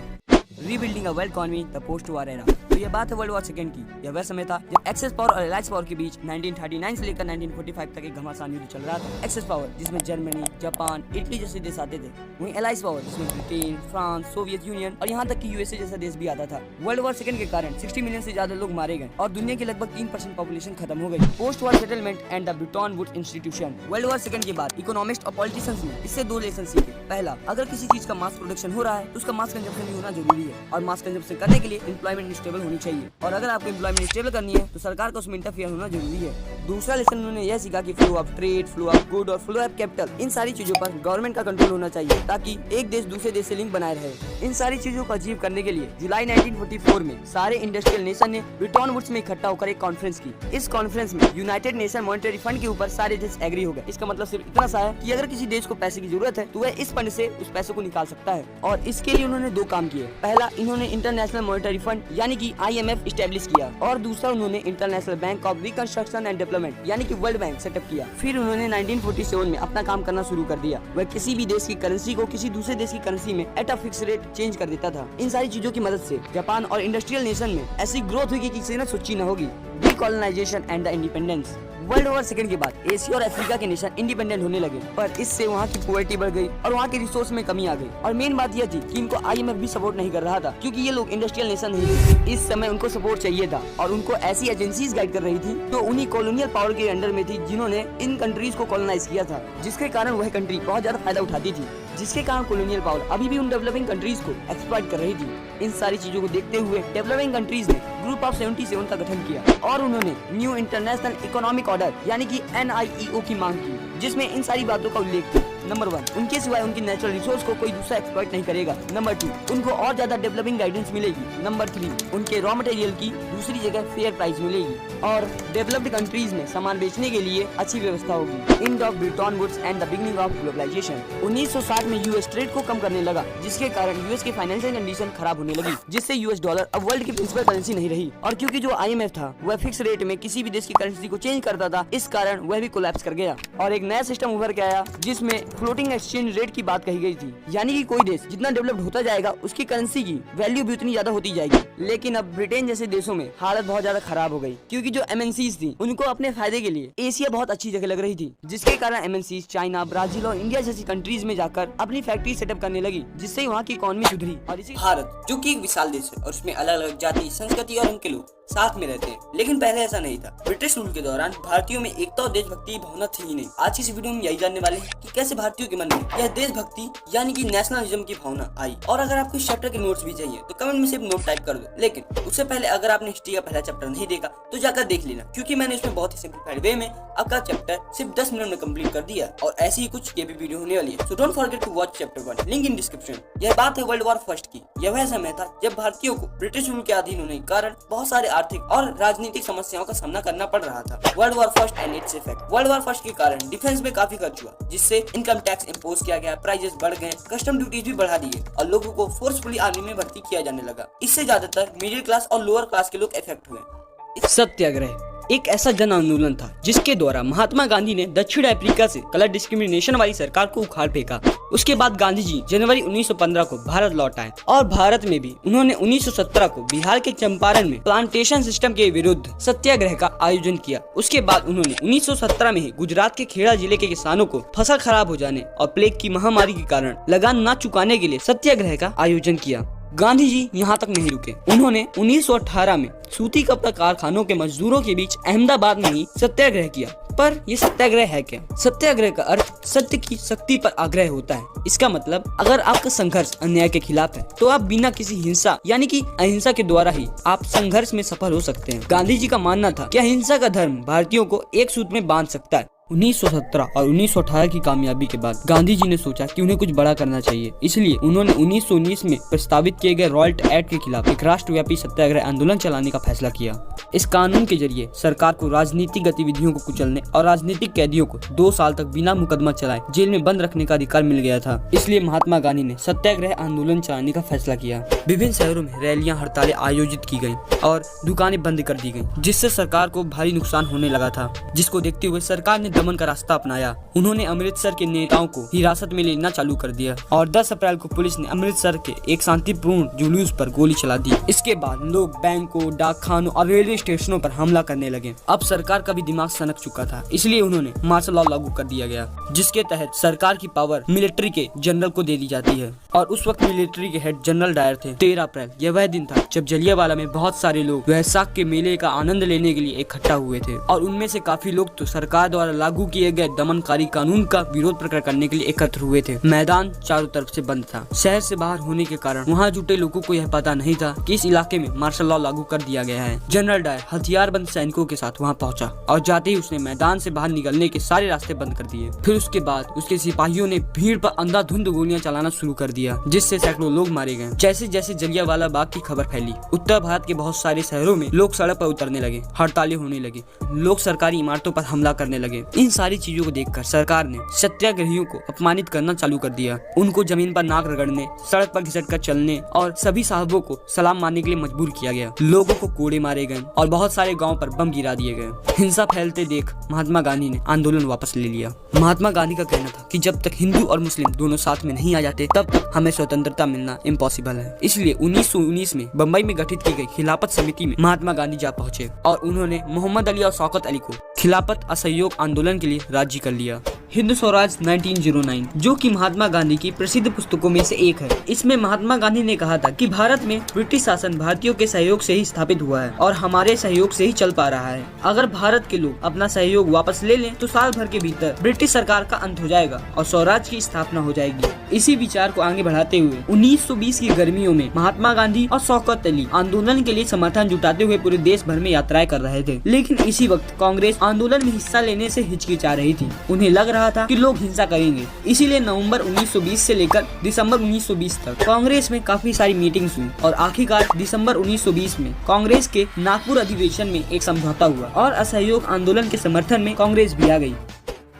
Rebuilding a world economy the post war era. तो ये बात है वर्ल्ड वॉर सेकंड की। यह वह समय था जब एक्सेस पावर और एलाइज पावर के बीच 1939 से लेकर 1945 तक एक घमासान युद्ध चल रहा था। एक्सेस पावर जिसमें जर्मनी, जापान, इटली जैसे देश आते थे, वहीं एलाइज पावर जिसमें ब्रिटेन, फ्रांस, सोवियत यूनियन और यहाँ तक कि यूएसए जैसा देश भी आता था। वर्ल्ड वॉर सेकंड के कारण 60 मिलियन से ज्यादा लोग मारे गए और दुनिया की लगभग 3% पॉपुलेशन खत्म हो गई। Post war settlement and the Bretton Woods institution. World war second के बाद इकोनॉमिस्ट और पॉलिटिशियंस ने इससे दो लेसन सीखे। पहला, अगर किसी चीज का मास प्रोडक्शन हो रहा है तो उसका मास कंजप्शन भी होना जरूरी है, और मास कंजप्शन करने के लिए एम्प्लॉयमेंट स्टेबल होनी चाहिए, और अगर आपको एम्प्लॉयमेंट स्टेबल करनी है तो सरकार को उसमें इंटरफियर होना जरूरी है। दूसरा लेसन उन्होंने यह सीखा कि flow of trade, flow of good और फ्लो ऑफ कैपिटल, इन सारी चीजों पर गवर्नमेंट का कंट्रोल होना चाहिए ताकि एक देश दूसरे देश से लिंक बनाए रहे। इन सारी चीजों को अचीव करने के लिए जुलाई 1944 में सारे इंडस्ट्रियल नेशन ने ब्रिटन वुड्स में इकट्ठा होकर एक कॉन्फ्रेंस की। इस कॉन्फ्रेंस में यूनाइटेड नेशन मॉनेटरी फंड के ऊपर सारे देश एग्री हो गए। इसका मतलब सिर्फ इतना सा है कि अगर किसी देश को पैसे की जरूरत है तो वह इस फंड से उस पैसे को निकाल सकता है, और इसके लिए उन्होंने दो काम किए। पहला, इन्होंने इंटरनेशनल मॉनेटरी फंड यानी कि IMF स्टैब्लिश किया, और दूसरा उन्होंने international bank of reconstruction and development यानी कि वर्ल्ड बैंक सेटअप किया। फिर उन्होंने 1947 में अपना काम करना शुरू कर दिया। वह किसी भी देश की करेंसी को किसी दूसरे देश की करेंसी में at a fix rate change कर देता था। इन सारी चीजों की मदद से जापान और इंडस्ट्रियल नेशन में ऐसी ग्रोथ हुई कि किसी ने सोची न होगी। Decolonisation and the independence. World war second के बाद एशिया और अफ्रीका के नेशन इंडिपेंडेंट होने लगे, पर इससे वहाँ की पॉवर्टी बढ़ गई और वहाँ के रिसोर्स में कमी आ गई। और मेन बात यह थी कि इनको IMF भी सपोर्ट नहीं कर रहा था, क्योंकि ये लोग इंडस्ट्रियल नेशन नहीं थे। इस समय उनको सपोर्ट चाहिए था और उनको ऐसी एजेंसीज गाइड कर रही थी जो उन्हीं कॉलोनियल पावर के अंडर में थी, जिन्होंने इन कंट्रीज को कॉलोनाइज किया था, जिसके कारण वह कंट्री बहुत ज्यादा फायदा उठाती थी, जिसके कारण कॉलोनियल पावर अभी भी उन डेवलपिंग कंट्रीज को एक्सप्लॉइट कर रही थी। इन सारी चीजों को देखते हुए डेवलपिंग कंट्रीज ने ग्रुप ऑफ 77 का गठन किया और उन्होंने न्यू इंटरनेशनल इकोनॉमिक ऑर्डर यानी कि NIEO की मांग की, जिसमें इन सारी बातों का उल्लेख था। नंबर 1, उनके सिवाय उनके नेचुरल रिसोर्स को कोई दूसरा एक्सप्लॉइट नहीं करेगा। नंबर 2, उनको और ज्यादा डेवलपिंग गाइडेंस मिलेगी। नंबर 3, उनके रॉ मटेरियल की दूसरी जगह फेयर प्राइस मिलेगी और डेवलप्ड कंट्रीज में सामान बेचने के लिए अच्छी व्यवस्था होगी। End of Bretton Woods and the beginning of globalisation. 1960 में यूएस ट्रेड को कम करने लगा, जिसके कारण यूएस की फाइनेंशियल कंडीशन खराब होने लगी, जिससे यूएस डॉलर अब वर्ल्ड की प्रिंसिपल करेंसी नहीं रही। और क्योंकि जो आईएमएफ था वह फिक्स रेट में किसी भी देश की करेंसी को चेंज करता था, इस कारण वह भी कोलैप्स कर गया और एक नया सिस्टम उभर के आया जिसमें फ्लोटिंग एक्सचेंज रेट की बात कही गई थी। यानी कि कोई देश जितना डेवलप्ड होता जाएगा उसकी करेंसी की वैल्यू भी उतनी ज्यादा होती जाएगी। लेकिन अब ब्रिटेन जैसे देशों में हालत बहुत ज्यादा खराब हो गई, क्योंकि जो एमएनसीज थी उनको अपने फायदे के लिए एशिया बहुत अच्छी जगह लग रही थी, जिसके कारण एमएनसीज चाइना, ब्राजील और इंडिया जैसी कंट्रीज में जाकर अपनी फैक्ट्री सेटअप करने लगी, जिससे वहाँ की इकोनॉमी सुधरी। और इसी भारत जो कि एक विशाल देश है और उसमें अलग अलग जाति, संस्कृति और उनके लोग साथ में रहते हैं, लेकिन पहले ऐसा नहीं था। ब्रिटिश रूल के दौरान भारतीयों में एकता और देशभक्ति की भावना थी ही नहीं। आज की इस वीडियो में यही जानने वाले हैं कि कैसे भारतीयों के मन में यह देशभक्ति यानी कि नेशनलिज्म की भावना आई। और अगर आपको इस चैप्टर के नोट्स भी चाहिए तो कमेंट में सिर्फ नोट टाइप कर दो, लेकिन उससे पहले अगर आपने हिस्ट्री का पहला चैप्टर नहीं देखा तो जाकर देख लेना, क्योंकि मैंने इसमें बहुत ही सिंपलीफाइड वे में आपका चैप्टर सिर्फ 10 मिनट में कंप्लीट कर दिया और ऐसी ही कुछ ये भी वीडियो होने वाली है। So don't forget to watch chapter 1, link in description. यह बात है वर्ल्ड वॉर फर्स्ट की। यह वह समय था जब भारतीयों को ब्रिटिश रूल के अधीन होने के कारण बहुत सारे आर्थिक और राजनीतिक समस्याओं का सामना करना पड़ रहा था। World war first and its effect. World war first के कारण डिफेंस में काफी खर्च हुआ, जिससे इनकम टैक्स इम्पोज किया गया, प्राइजेस बढ़ गए, कस्टम ड्यूटीज भी बढ़ा दिए और लोगों को फोर्सफुली आर्मी में भर्ती किया जाने लगा। इससे ज्यादातर मिडिल क्लास और लोअर क्लास के लोग इफेक्ट हुए। सत्याग्रह एक ऐसा जन आंदोलन था जिसके द्वारा महात्मा गांधी ने दक्षिण अफ्रीका से कलर डिस्क्रिमिनेशन वाली सरकार को उखाड़ फेंका। उसके बाद गांधी जी जनवरी 1915 को भारत लौट आए और भारत में भी उन्होंने 1917 को बिहार के चंपारण में प्लांटेशन सिस्टम के विरुद्ध सत्याग्रह का आयोजन किया। उसके बाद उन्होंने 1917 में ही गुजरात के खेड़ा जिले के किसानों को फसल खराब हो जाने और प्लेग की महामारी के कारण लगान न चुकाने के लिए सत्याग्रह का आयोजन किया। गांधी जी यहाँ तक नहीं रुके। उन्होंने 1918 में सूती कपड़ा कारखानों के मजदूरों के बीच अहमदाबाद में ही सत्याग्रह किया। पर ये सत्याग्रह है क्या? सत्याग्रह का अर्थ सत्य की शक्ति पर आग्रह होता है। इसका मतलब अगर आपका संघर्ष अन्याय के खिलाफ है तो आप बिना किसी हिंसा यानी कि अहिंसा के द्वारा ही आप संघर्ष में सफल हो सकते हैं। गांधी जी का मानना था कि अहिंसा का धर्म भारतीयों को एक सूत्र में बांध सकता है। 1917 और 1918 की कामयाबी के बाद गांधी जी ने सोचा कि उन्हें कुछ बड़ा करना चाहिए, इसलिए उन्होंने 1919 में प्रस्तावित किए गए रॉयल्ट एक्ट के खिलाफ एक राष्ट्रव्यापी सत्याग्रह आंदोलन चलाने का फैसला किया। इस कानून के जरिए सरकार को राजनीतिक गतिविधियों को कुचलने और राजनीतिक कैदियों को 2 साल तक बिना मुकदमा चलाए जेल में बंद रखने का अधिकार मिल गया था। इसलिए महात्मा गांधी ने सत्याग्रह आंदोलन चलाने का फैसला किया। विभिन्न शहरों में रैलियां, हड़तालें आयोजित की गयी और दुकानें बंद कर दी गयी, जिससे सरकार को भारी नुकसान होने लगा था, जिसको देखते हुए सरकार ने दमन का रास्ता अपनाया। उन्होंने अमृतसर के नेताओं को हिरासत में लेना चालू कर दिया और 10 अप्रैल को पुलिस ने अमृतसर के एक शांतिपूर्ण जुलूस पर गोली चला दी। इसके बाद लोग बैंकों, डाकखानों और रेलवे स्टेशनों पर हमला करने लगे। अब सरकार का भी दिमाग सनक चुका था, इसलिए उन्होंने मार्शल लॉ लागू कर दिया गया, जिसके तहत सरकार की पावर मिलिट्री के जनरल को दे दी जाती है। और उस वक्त मिलिट्री के हेड जनरल डायर थे। 13 अप्रैल यह वह दिन था जब जलियांवाला में बहुत सारे लोग वैसाख के मेले का आनंद लेने के लिए इकट्ठा हुए थे और उनमें से काफी लोग तो सरकार द्वारा लागू किए गए दमनकारी कानून का विरोध प्रकट करने के लिए एकत्र हुए थे। मैदान चारों तरफ से बंद था। शहर से बाहर होने के कारण वहाँ जुटे लोगों को यह पता नहीं था कि इस इलाके में मार्शल लॉ लागू कर दिया गया है। जनरल डायर हथियारबंद सैनिकों के साथ वहाँ पहुंचा और जाते ही उसने मैदान से बाहर निकलने के सारे रास्ते बंद कर दिए। फिर उसके बाद उसके सिपाहियों ने भीड़ पर अंधाधुंध गोलियां चलाना शुरू कर दिया, जिससे सैकड़ों लोग मारे गए। जैसे जैसे जलियांवाला बाग की खबर फैली, उत्तर भारत के बहुत सारे शहरों में लोग सड़क पर उतरने लगे, हड़तालें होने लगी, लोग सरकारी इमारतों पर हमला करने लगे। इन सारी चीजों को देखकर सरकार ने सत्याग्रहियों को अपमानित करना चालू कर दिया। उनको जमीन पर नाक रगड़ने, सड़क पर घिसट कर चलने और सभी साहबों को सलाम मारने के लिए मजबूर किया गया। लोगों को कोड़े मारे गए और बहुत सारे गाँव पर बम गिरा दिए गए। हिंसा फैलते देख महात्मा गांधी ने आंदोलन वापस ले लिया। महात्मा गांधी का कहना था कि जब तक हिंदू और मुस्लिम दोनों साथ में नहीं आ जाते तब तक हमें स्वतंत्रता मिलना इम्पॉसिबल है। इसलिए 1919 में बम्बई में गठित की गई खिलाफत समिति में महात्मा गांधी जा पहुंचे और उन्होंने मोहम्मद अली और शौकत अली को खिलाफत असहयोग आंदोलन के लिए राजी कर लिया। हिंद स्वराज 1909 जो कि महात्मा गांधी की प्रसिद्ध पुस्तकों में से एक है। इसमें महात्मा गांधी ने कहा था कि भारत में ब्रिटिश शासन भारतीयों के सहयोग से ही स्थापित हुआ है और हमारे सहयोग से ही चल पा रहा है। अगर भारत के लोग अपना सहयोग वापस ले लें तो साल भर के भीतर ब्रिटिश सरकार का अंत हो जाएगा और स्वराज की स्थापना हो जाएगी। इसी विचार को आगे बढ़ाते हुए 1920 की गर्मियों में महात्मा गांधी और शौकत अली आंदोलन के लिए समर्थन जुटाते हुए पूरे देश भर में यात्राएं कर रहे थे। लेकिन इसी वक्त कांग्रेस आंदोलन में हिस्सा लेने से हिचकिचा रही थी। उन्हें लग रहा था कि लोग हिंसा करेंगे, इसीलिए नवंबर 1920 से लेकर दिसंबर 1920 तक कांग्रेस में काफी सारी मीटिंग्स हुई और आखिरकार दिसंबर 1920 में कांग्रेस के नागपुर अधिवेशन में एक समझौता हुआ और असहयोग आंदोलन के समर्थन में कांग्रेस भी आ गई।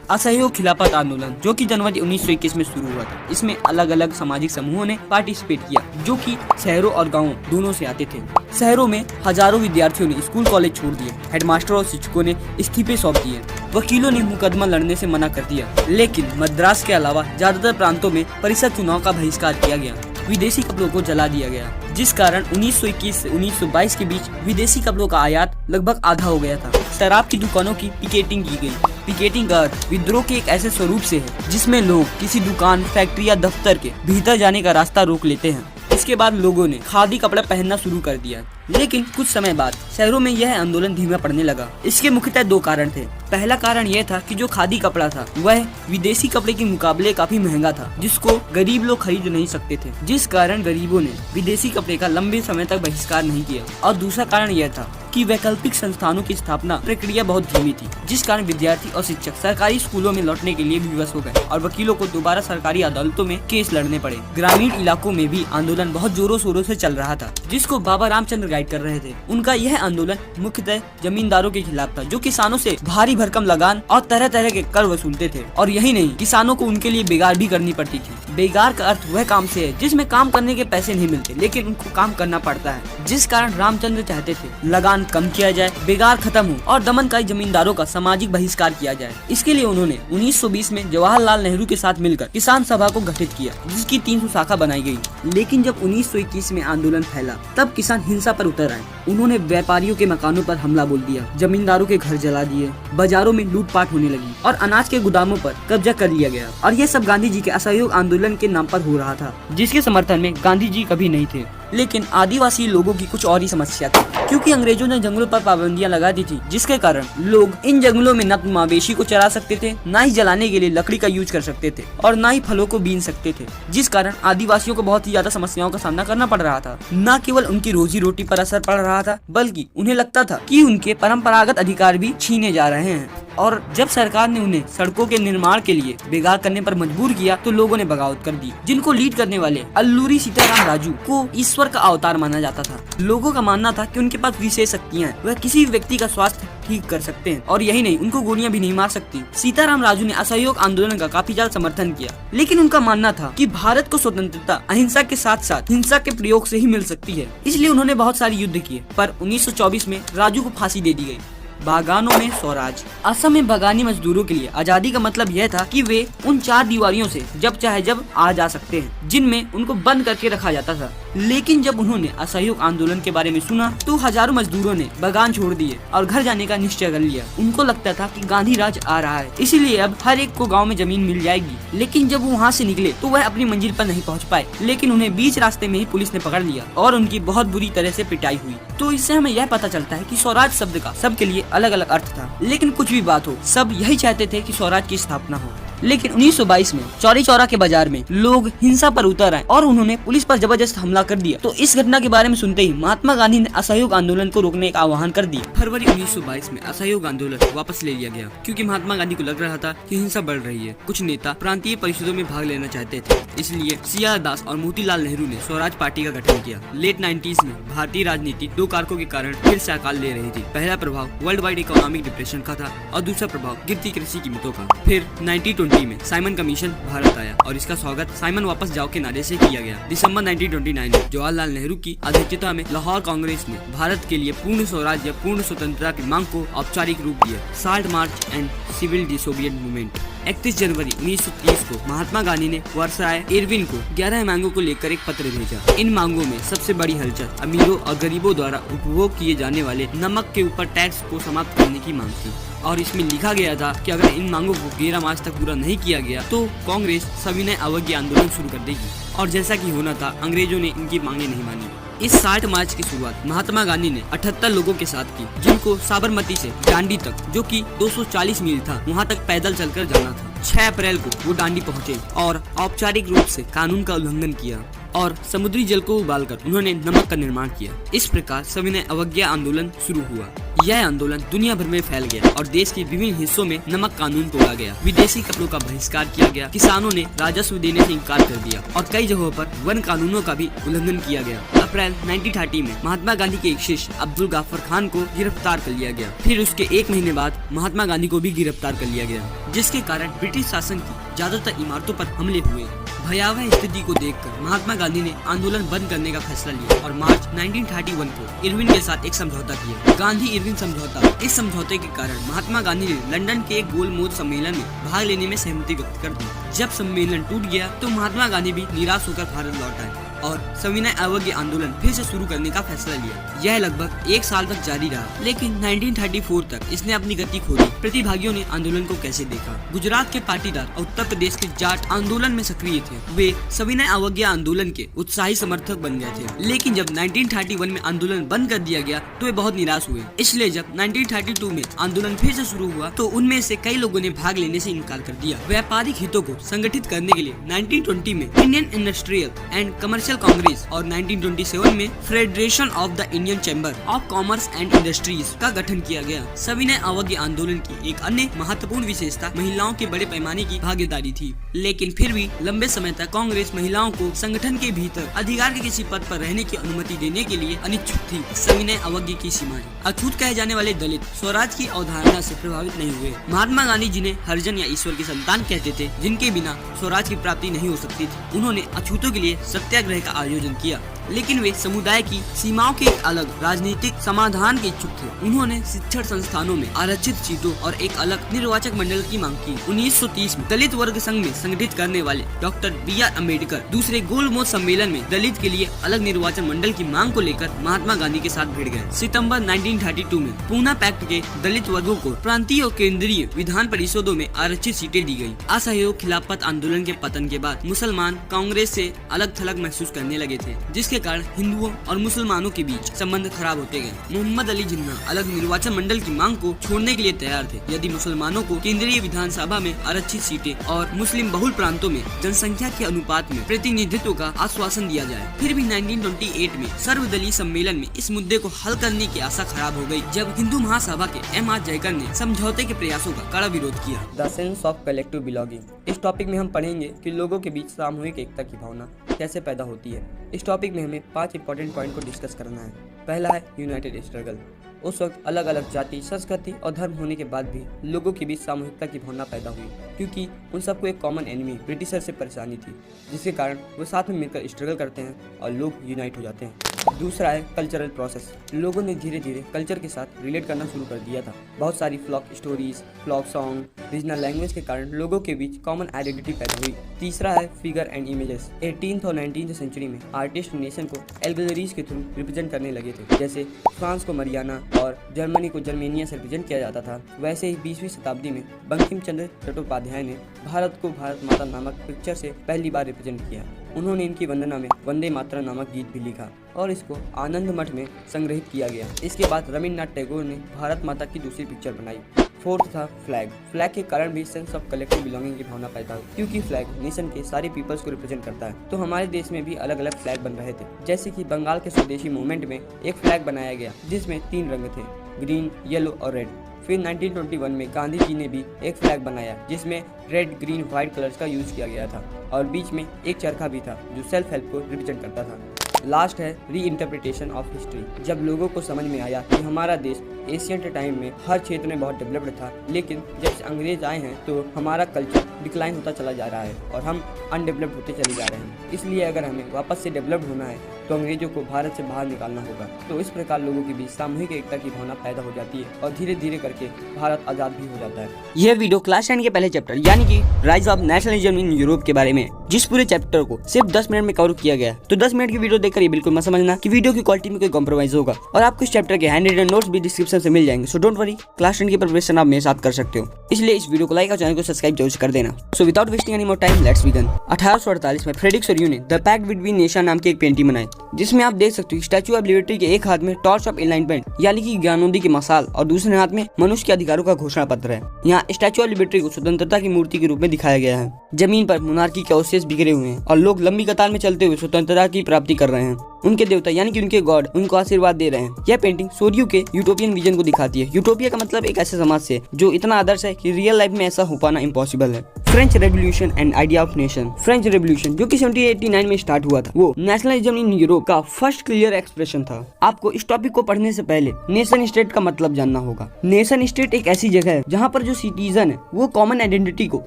असहयोग खिलाफत आंदोलन जो कि जनवरी 1921 में शुरू हुआ था, इसमें अलग अलग सामाजिक समूहों ने पार्टिसिपेट किया जो कि शहरों और गांवों दोनों से आते थे। शहरों में हजारों विद्यार्थियों ने स्कूल कॉलेज छोड़ दिए, हेडमास्टर और शिक्षकों ने इस्तीफे सौंप दिए, वकीलों ने मुकदमा लड़ने से मना कर दिया। लेकिन मद्रास के अलावा ज्यादातर प्रांतों में परिषद चुनाव का बहिष्कार किया गया, विदेशी कपड़ों को जला दिया गया, जिस कारण 1921 से 1922 के बीच विदेशी कपड़ों का आयात लगभग आधा हो गया था। शराब की दुकानों की पिकेटिंग की गई। पिकेटिंग का अर्थ विद्रोह के एक ऐसे स्वरूप से है जिसमें लोग किसी दुकान, फैक्ट्री या दफ्तर के भीतर जाने का रास्ता रोक लेते हैं। इसके बाद लोगों ने खादी कपड़ा पहनना शुरू कर दिया, लेकिन कुछ समय बाद शहरों में यह आंदोलन धीमा पड़ने लगा। इसके मुख्यतः दो कारण थे। पहला कारण यह था कि जो खादी कपड़ा था वह विदेशी कपड़े के मुकाबले काफी महंगा था, जिसको गरीब लोग खरीद नहीं सकते थे, जिस कारण गरीबों ने विदेशी कपड़े का लंबे समय तक बहिष्कार नहीं किया। और दूसरा कारण यह था कि वैकल्पिक संस्थानों की स्थापना प्रक्रिया बहुत धीमी थी, जिस कारण विद्यार्थी और शिक्षक सरकारी स्कूलों में लौटने के लिए विवश हो गए और वकीलों को दोबारा सरकारी अदालतों में केस लड़ने पड़े। ग्रामीण इलाकों में भी आंदोलन बहुत जोरों शोरों से चल रहा था, जिसको बाबा रामचंद्र गाइड कर रहे थे। उनका यह आंदोलन मुख्यतः जमींदारों के खिलाफ था, जो किसानों से भारी भरकम लगान और तरह तरह के कर वसूलते थे। और यही नहीं, किसानों को उनके लिए बेगार भी करनी पड़ती थी। बेगार का अर्थ वह काम से है जिसमें काम करने के पैसे नहीं मिलते, लेकिन उनको काम करना पड़ता है, जिस कारण रामचंद्र चाहते थे लगान कम किया जाए, बेगार खत्म हो और दमनकारी जमींदारों का सामाजिक बहिष्कार किया जाए। इसके लिए उन्होंने 1920 में जवाहरलाल नेहरू के साथ मिलकर किसान सभा को गठित किया, जिसकी 300 शाखा बनाई गई। लेकिन जब 1921 में आंदोलन फैला, तब किसान हिंसा पर उतर आए। उन्होंने व्यापारियों के मकानों पर हमला बोल दिया, जमींदारों के घर जला दिए, बाजारों में लूटपाट होने लगी और अनाज के गोदामों पर कब्जा कर लिया गया। और यह सब गांधी जी के असहयोग आंदोलन के नाम पर हो रहा था, जिसके समर्थन में गांधी जी कभी नहीं थे। लेकिन आदिवासी लोगों की कुछ और ही समस्या थी, क्योंकि अंग्रेजों ने जंगलों पर पाबंदियां लगा दी थी, जिसके कारण लोग इन जंगलों में न तो मवेशी को चरा सकते थे, न ही जलाने के लिए लकड़ी का यूज कर सकते थे और न ही फलों को बीन सकते थे, जिस कारण आदिवासियों को बहुत ही ज्यादा समस्याओं का सामना करना पड़ रहा था। न केवल उनकी रोजी रोटी पर असर पड़ रहा था, बल्कि उन्हें लगता था कि उनके परंपरागत अधिकार भी छीने जा रहे हैं। और जब सरकार ने उन्हें सड़कों के निर्माण के लिए बेगार करने पर मजबूर किया, तो लोगों ने बगावत कर दी, जिनको लीड करने वाले अल्लूरी सीताराम राजू को ईश्वर का अवतार माना जाता था। लोगों का मानना था कि उनके पास विशेष शक्तियां हैं, वह किसी व्यक्ति का स्वास्थ्य ठीक कर सकते हैं और यही नहीं, उनको गोलियां भी नहीं मार सकती। सीताराम राजू ने असहयोग आंदोलन का काफी ज्यादा समर्थन किया, लेकिन उनका मानना था कि भारत को स्वतंत्रता अहिंसा के साथ साथ हिंसा के प्रयोग से ही मिल सकती है, इसलिए उन्होंने बहुत सारे युद्ध किए। पर 1924 में राजू को फांसी दे दी गई। बागानों में स्वराज। असम में बागानी मजदूरों के लिए आजादी का मतलब यह था कि वे उन 4 दीवारियों से जब चाहे जब आ जा सकते हैं, जिनमें उनको बंद करके रखा जाता था। लेकिन जब उन्होंने असहयोग आंदोलन के बारे में सुना, तो हजारों मजदूरों ने बागान छोड़ दिए और घर जाने का निश्चय कर लिया। उनको लगता था कि गांधी राज आ रहा है, इसीलिए अब हर एक को गाँव में जमीन मिल जाएगी। लेकिन जब वो वहाँ से निकले तो वह अपनी मंजिल पर नहीं पहुँच पाए, लेकिन उन्हें बीच रास्ते में ही पुलिस ने पकड़ लिया और उनकी बहुत बुरी तरह से पिटाई हुई। तो इससे हमें यह पता चलता है कि स्वराज शब्द का सबके लिए अलग अलग अर्थ था, लेकिन कुछ भी बात हो, सब यही चाहते थे कि स्वराज की स्थापना हो। लेकिन 1922 में चौरी चौरा के बाजार में लोग हिंसा पर उतर आए और उन्होंने पुलिस पर जबरदस्त हमला कर दिया। तो इस घटना के बारे में सुनते ही महात्मा गांधी ने असहयोग आंदोलन को रोकने का आह्वान कर दिया। फरवरी 1922 में असहयोग आंदोलन वापस ले लिया गया, क्योंकि महात्मा गांधी को लग रहा था कि हिंसा बढ़ रही है। कुछ नेता प्रांतीय परिषदों में भाग लेना चाहते थे, इसलिए सियार दास और मोतीलाल नेहरू ने स्वराज पार्टी का गठन किया। लेट 90s में भारतीय राजनीति 2 कारकों के कारण फिर से आकार ले रही थी। पहला प्रभाव वर्ल्ड वाइड इकोनॉमिक डिप्रेशन का था और दूसरा प्रभाव गिरती कृषि कीमतों का। फिर 1920 में साइमन कमीशन भारत आया और इसका स्वागत साइमन वापस जाओ के नारे से किया गया। दिसंबर 1929 में जवाहरलाल नेहरू की अध्यक्षता में लाहौर कांग्रेस ने भारत के लिए पूर्ण स्वराज या पूर्ण स्वतंत्रता की मांग को औपचारिक रूप दिया। Salt march and civil disobedient movement. 31 जनवरी 1930 को महात्मा गांधी ने वर्साय इरविन को 11 मांगों को लेकर एक पत्र भेजा। इन मांगों में सबसे बड़ी हलचल अमीरों और गरीबों द्वारा उपभोग किए जाने वाले नमक के ऊपर टैक्स को समाप्त करने की मांग थी और इसमें लिखा गया था कि अगर इन मांगों को 11 मार्च तक पूरा नहीं किया गया तो कांग्रेस सविनय अवज्ञा आंदोलन शुरू कर देगी। और जैसा कि होना था, अंग्रेजों ने इनकी मांगे नहीं मानी। इस 60 मार्च की शुरुआत महात्मा गांधी ने 78 लोगों के साथ की, जिनको साबरमती से डांडी तक, जो कि 240 मील था, वहां तक पैदल चलकर जाना था। 6 अप्रैल को वो डांडी पहुंचे और औपचारिक रूप से कानून का उल्लंघन किया और समुद्री जल को उबालकर उन्होंने नमक का निर्माण किया। इस प्रकार सविनय अवज्ञा आंदोलन शुरू हुआ। यह आंदोलन दुनिया भर में फैल गया और देश के विभिन्न हिस्सों में नमक कानून तोड़ा गया, विदेशी कपड़ों का बहिष्कार किया गया, किसानों ने राजस्व देने से इनकार कर दिया और कई जगहों पर वन कानूनों का भी उल्लंघन किया गया। अप्रैल 1930 में महात्मा गांधी के एक शिष्य अब्दुल गाफर खान को गिरफ्तार कर लिया गया। फिर उसके 1 महीने बाद महात्मा गांधी को भी गिरफ्तार कर लिया गया, जिसके कारण ब्रिटिश शासन की ज्यादातर इमारतों पर हमले हुए। भयावह स्थिति को देखकर महात्मा गांधी ने आंदोलन बंद करने का फैसला लिया और मार्च 1931 को इरविन के साथ एक समझौता किया, गांधी इरविन समझौता। इस समझौते के कारण महात्मा गांधी ने लंदन के एक गोलमेज सम्मेलन में भाग लेने में सहमति व्यक्त कर दी। जब सम्मेलन टूट गया तो महात्मा गांधी भी निराश होकर भारत लौट आए और सविनय अवज्ञा आंदोलन फिर से शुरू करने का फैसला लिया। यह लगभग 1 साल तक जारी रहा, लेकिन 1934 तक इसने अपनी गति खो दी। प्रतिभागियों ने आंदोलन को कैसे देखा? गुजरात के पाटीदार और उत्तर प्रदेश के जाट आंदोलन में सक्रिय थे। वे सविनय अवज्ञा आंदोलन के उत्साही समर्थक बन गए थे, लेकिन जब 1931 में आंदोलन बंद कर दिया गया तो वे बहुत निराश हुए। इसलिए जब 1932 में आंदोलन फिर से शुरू हुआ तो उनमें से कई लोगों ने भाग लेने से इनकार कर दिया। व्यापारिक हितों को संगठित करने के लिए 1920 में Indian industrial and commercial Congress और 1927 में federation of the Indian chamber of commerce and industries का गठन किया गया। सविनय अवज्ञा आंदोलन की एक अन्य महत्वपूर्ण विशेषता महिलाओं के बड़े पैमाने की भागीदारी थी, लेकिन फिर भी लंबे समय तक कांग्रेस महिलाओं को संगठन के भीतर अधिकार के किसी पद पर रहने की अनुमति देने के लिए अनिच्छुक थी। सविनय अवज्ञा की सीमाएं। अछूत कहे जाने वाले दलित स्वराज की अवधारणा से प्रभावित नहीं हुए। महात्मा गांधी जिन्हें हरिजन या ईश्वर के संतान कहते थे, जिनके बिना स्वराज की प्राप्ति नहीं हो सकती थी, उन्होंने अछूतों के लिए सत्याग्रह का आयोजन किया, लेकिन वे समुदाय की सीमाओं के एक अलग राजनीतिक समाधान के इच्छुक थे। उन्होंने शिक्षण संस्थानों में आरक्षित सीटों और एक अलग निर्वाचक मंडल की मांग की। 1930 में दलित वर्ग संघ में संगठित करने वाले डॉक्टर B.R. अम्बेडकर दूसरे गोलमेज सम्मेलन में दलित के लिए अलग निर्वाचन मंडल की मांग को लेकर महात्मा गांधी के साथ भिड़ गए। सितंबर 1932 में पूना पैक्ट के दलित वर्गों को प्रांतीय और केंद्रीय विधान परिषदों में आरक्षित सीटें दी गयी। असहयोग खिलाफत आंदोलन के पतन के बाद मुसलमान कांग्रेस से अलग थलग महसूस करने लगे थे, जिसके कारण हिंदुओं और मुसलमानों के बीच संबंध खराब होते गए। मोहम्मद अली जिन्ना अलग निर्वाचन मंडल की मांग को छोड़ने के लिए तैयार थे यदि मुसलमानों को केंद्रीय विधानसभा में आरक्षित सीटें और मुस्लिम बहुल प्रांतों में जनसंख्या के अनुपात में प्रतिनिधित्व का आश्वासन दिया जाए। फिर भी 1928 में सर्वदलीय सम्मेलन में इस मुद्दे को हल करने की आशा खराब हो गई, जब हिंदू महासभा के M.R. जयकर ने समझौते के प्रयासों का कड़ा विरोध किया। The sense of collective belonging. इस टॉपिक में हम पढ़ेंगे कि लोगों के बीच सामूहिक एकता की भावना कैसे पैदा होती है। इस टॉपिक में हमें 5 इंपॉर्टेंट पॉइंट को डिस्कस करना है। पहला है यूनाइटेड स्ट्रगल। उस वक्त अलग अलग जाति, संस्कृति और धर्म होने के बाद भी लोगों के बीच सामूहिकता की भावना पैदा हुई, क्योंकि उन सबको एक कॉमन एनिमी ब्रिटिशर से परेशानी थी, जिसके कारण वो साथ में मिलकर स्ट्रगल करते हैं और लोग यूनाइट हो जाते हैं। दूसरा है कल्चरल प्रोसेस। लोगों ने धीरे धीरे कल्चर के साथ रिलेट करना शुरू कर दिया था। बहुत सारी folk stories, folk song, regional language के कारण लोगों के बीच कॉमन आइडेंटिटी पैदा हुई। तीसरा है फिगर एंड इमेजेस। 18th और 19th सेंचुरी में आर्टिस्ट नेशन को एल्गलरीज के थ्रू रिप्रेजेंट करने लगे थे। जैसे फ्रांस को मरियाना और जर्मनी को जर्मेनिया से रिप्रेजेंट किया जाता था, वैसे ही 20वीं शताब्दी में बंकिम चंद्र चट्टोपाध्याय ने भारत को भारत माता नामक पिक्चर से पहली बार रिप्रेजेंट किया। उन्होंने इनकी वंदना में वंदे मातरम नामक गीत भी लिखा और इसको आनंद मठ में संग्रहित किया गया। इसके बाद रविन्द्रनाथ टैगोर ने भारत माता की दूसरी पिक्चर बनाई। फोर्थ था फ्लैग। फ्लैग के कारण भी सेंस ऑफ कलेक्टिव बिलोंगिंग की भावना पैदा हुई, क्योंकि फ्लैग नेशन के सारे पीपल्स को रिप्रेजेंट करता है। तो हमारे देश में भी अलग अलग फ्लैग बन रहे थे, जैसे कि बंगाल के स्वदेशी मूवमेंट में एक फ्लैग बनाया गया जिसमें 3 रंग थे, ग्रीन, येलो और रेड। फिर 1921 में गांधी जी ने भी एक फ्लैग बनाया जिसमें रेड, ग्रीन, व्हाइट कलर्स का यूज किया गया था और बीच में एक चरखा भी था जो सेल्फ हेल्प को रिप्रेजेंट करता था। लास्ट है री इंटरप्रिटेशन ऑफ हिस्ट्री। जब लोगों को समझ में आया कि हमारा देश एशियंट टाइम में हर क्षेत्र में बहुत डेवलप्ड था, लेकिन जब से अंग्रेज आए हैं तो हमारा कल्चर डिक्लाइन होता चला जा रहा है और हम अनडेवलप्ड होते चले जा रहे हैं। इसलिए अगर हमें वापस से डेवलप्ड होना है तो अंग्रेजों को भारत से बाहर निकालना होगा। तो इस प्रकार लोगों के बीच सामूहिक एकता की भावना पैदा हो जाती है और धीरे धीरे करके भारत आजाद भी हो जाता है। यह वीडियो क्लास 10 के पहले चैप्टर यानी कि rise of nationalism in Europe के बारे में, जिस पूरे चैप्टर को सिर्फ 10 मिनट में कवर किया गया। तो 10 मिनट की वीडियो देखकर ये बिल्कुल मत समझना कि वीडियो की क्वालिटी में कोई कॉम्प्रोमाइज होगा, और आपको इस चैप्टर के हैंड रिटन नोट्स भी डिस्क्रिप्शन से मिल जाएंगे। सो डोंट वरी, क्लास 10 की प्रिपरेशन आप मेरे साथ कर सकते हो। इसलिए इस वीडियो को लाइक और चैनल को सब्सक्राइब जरूर कर देना। So without wasting any more time, let's begin. 1848 में फ्रेडरिक सोरियो ने द पैक्ट बिटवीन नेशन नाम की एक पेंटिंग बनाई, जिसमें आप देख सकते हो स्टैचू ऑफ लिबर्टी के एक हाथ में टॉर्च ऑफ एनलाइटमेंट यानी कि ज्ञानोदय की मशाल और दूसरे हाथ में मनुष्य के अधिकारों का घोषणा पत्र है। यहाँ स्टैचू ऑफ लिबर्टी को स्वतंत्रता की मूर्ति के रूप में दिखाया गया है। जमीन पर मोनार्की के अवशेष पीसेस बिखरे हुए हैं और लोग लंबी कतार में चलते हुए स्वतंत्रता की प्राप्ति कर रहे हैं। उनके देवता यानी कि उनके गॉड उनको आशीर्वाद दे रहे हैं। यह पेंटिंग सोरियो के यूटोपियन विजन को दिखाती है। यूटोपिया का मतलब एक ऐसे समाज से जो इतना आदर्श है कि रियल लाइफ में ऐसा हो पाना इम्पॉसिबल है। French revolution and idea of nation. French revolution जो कि 1789 में स्टार्ट हुआ था, वो नेशनलिज्म इन यूरोप का फर्स्ट क्लियर एक्सप्रेशन था। आपको इस टॉपिक को पढ़ने से पहले नेशन स्टेट का मतलब जानना होगा। नेशन स्टेट एक ऐसी जगह है जहाँ पर जो सिटीजन है वो कॉमन आइडेंटिटी को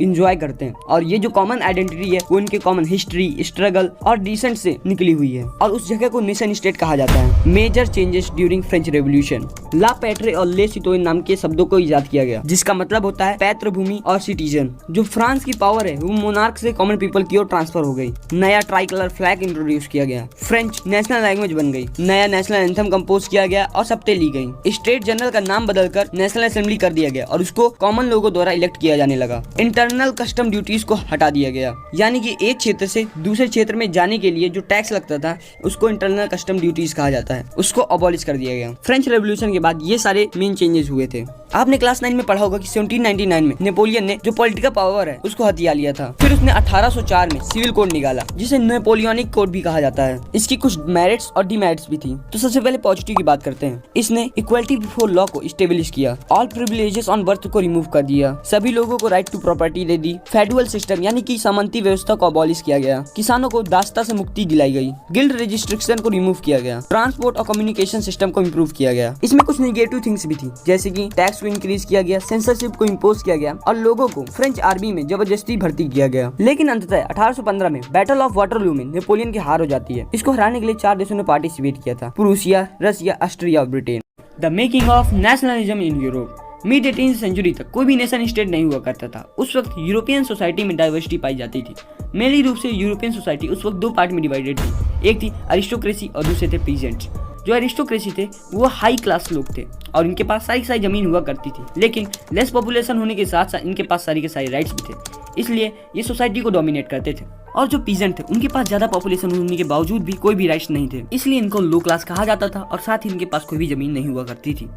एंजॉय करते हैं और ये जो कॉमन आइडेंटिटी है वो इनके कॉमन हिस्ट्री, स्ट्रगल और डिसेंट से निकली हुई है और उस जगह को नेशन स्टेट कहा जाता है। Major changes during French revolution. ला पैट्रे और ले सिटोयन नाम के शब्दों को इजाद किया गया, जिसका मतलब होता है पैतृ भूमि और सिटीजन। जो फ्रांस की पावर है वो मोनार्क से कॉमन पीपल की ओर ट्रांसफर हो गई। नया ट्राई कलर फ्लैग इंट्रोड्यूस किया गया। फ्रेंच नेशनल लैंग्वेज बन गई। नया नेशनल एंथम कंपोज किया गया और शपथें ली गई। स्टेट जनरल का नाम बदलकर नेशनल असेंबली कर दिया गया और उसको कॉमन लोगों द्वारा इलेक्ट किया जाने लगा। इंटरनल कस्टम ड्यूटीज को हटा दिया गया, यानी कि एक क्षेत्र से दूसरे क्षेत्र में जाने के लिए जो टैक्स लगता था उसको इंटरनल कस्टम ड्यूटीज कहा जाता है, उसको अबॉलिश कर दिया गया। फ्रेंच रेवोल्यूशन के बाद ये सारे मेन चेंजेस हुए थे। आपने क्लास 9 में पढ़ा होगा कि 1799 में नेपोलियन ने जो पॉलिटिकल पावर है उसको हथिया लिया था। फिर उसने 1804 में सिविल कोड निकाला जिसे नेपोलियनिक कोड भी कहा जाता है। इसकी कुछ मेरिट्स और डिमेरिट्स भी थी। तो सबसे पहले पॉजिटिव की बात करते हैं। इसने इक्वलिटी बिफोर लॉ को स्टेब्लिश किया। ऑल प्रिविलेजेस ऑन बर्थ को रिमूव कर दिया। सभी लोगों को राइट टू प्रॉपर्टी दे दी। फेडरल सिस्टम यानी कि सामंती व्यवस्था को अबॉलिश किया गया। किसानों को दासता से मुक्ति दिलाई गई। गिल्ड रजिस्ट्रिक्शन को रिमूव किया गया। ट्रांसपोर्ट और कम्युनिकेशन सिस्टम को इम्प्रूव किया गया। इसमें कुछ नेगेटिव थिंग्स भी थी, जैसे कि टैक्स को इंक्रीज किया गया, सेंसरशिप को इम्पोज किया गया और लोगों को फ्रेंच आर्मी में जबरदस्ती भर्ती किया गया। लेकिन अंततः 1815 में बैटल ऑफ वाटरलू में नेपोलियन की हार हो जाती है। इसको हराने के लिए 4 देशों ने पार्टिसिपेट किया था, प्रूसिया, रसिया, ऑस्ट्रिया और Britain. The making of nationalism in Europe. Mid 18वीं सेंचुरी तक कोई भी नेशन स्टेट नहीं हुआ करता था। उस वक्त यूरोपियन सोसाइटी में डाइवर्सिटी पाई जाती थी। मेनली रूप से यूरोपियन सोसाइटी उस वक्त 2 पार्ट में डिवाइडेड थी। एक थी अरिस्टोक्रेसी और दूसरे थे पीजेंट्स। जो अरिस्टोक्रेसी थे वो हाई क्लास लोग थे और इनके पास सारी जमीन हुआ करती थी, लेकिन लेस पॉपुलेशन होने के साथ साथ इनके पास सारी के सारी राइट्स भी थे, इसलिए ये सोसाइटी को डोमिनेट करते थे। और जो पीजेंट थे उनके पास ज्यादा पॉपुलेशन होने के बावजूद भी कोई भी राइट्स नहीं थे, इसलिए इनको लो क्लास कहा जाता था और साथ ही इनके पास कोई भी जमीन नहीं हुआ करती थी।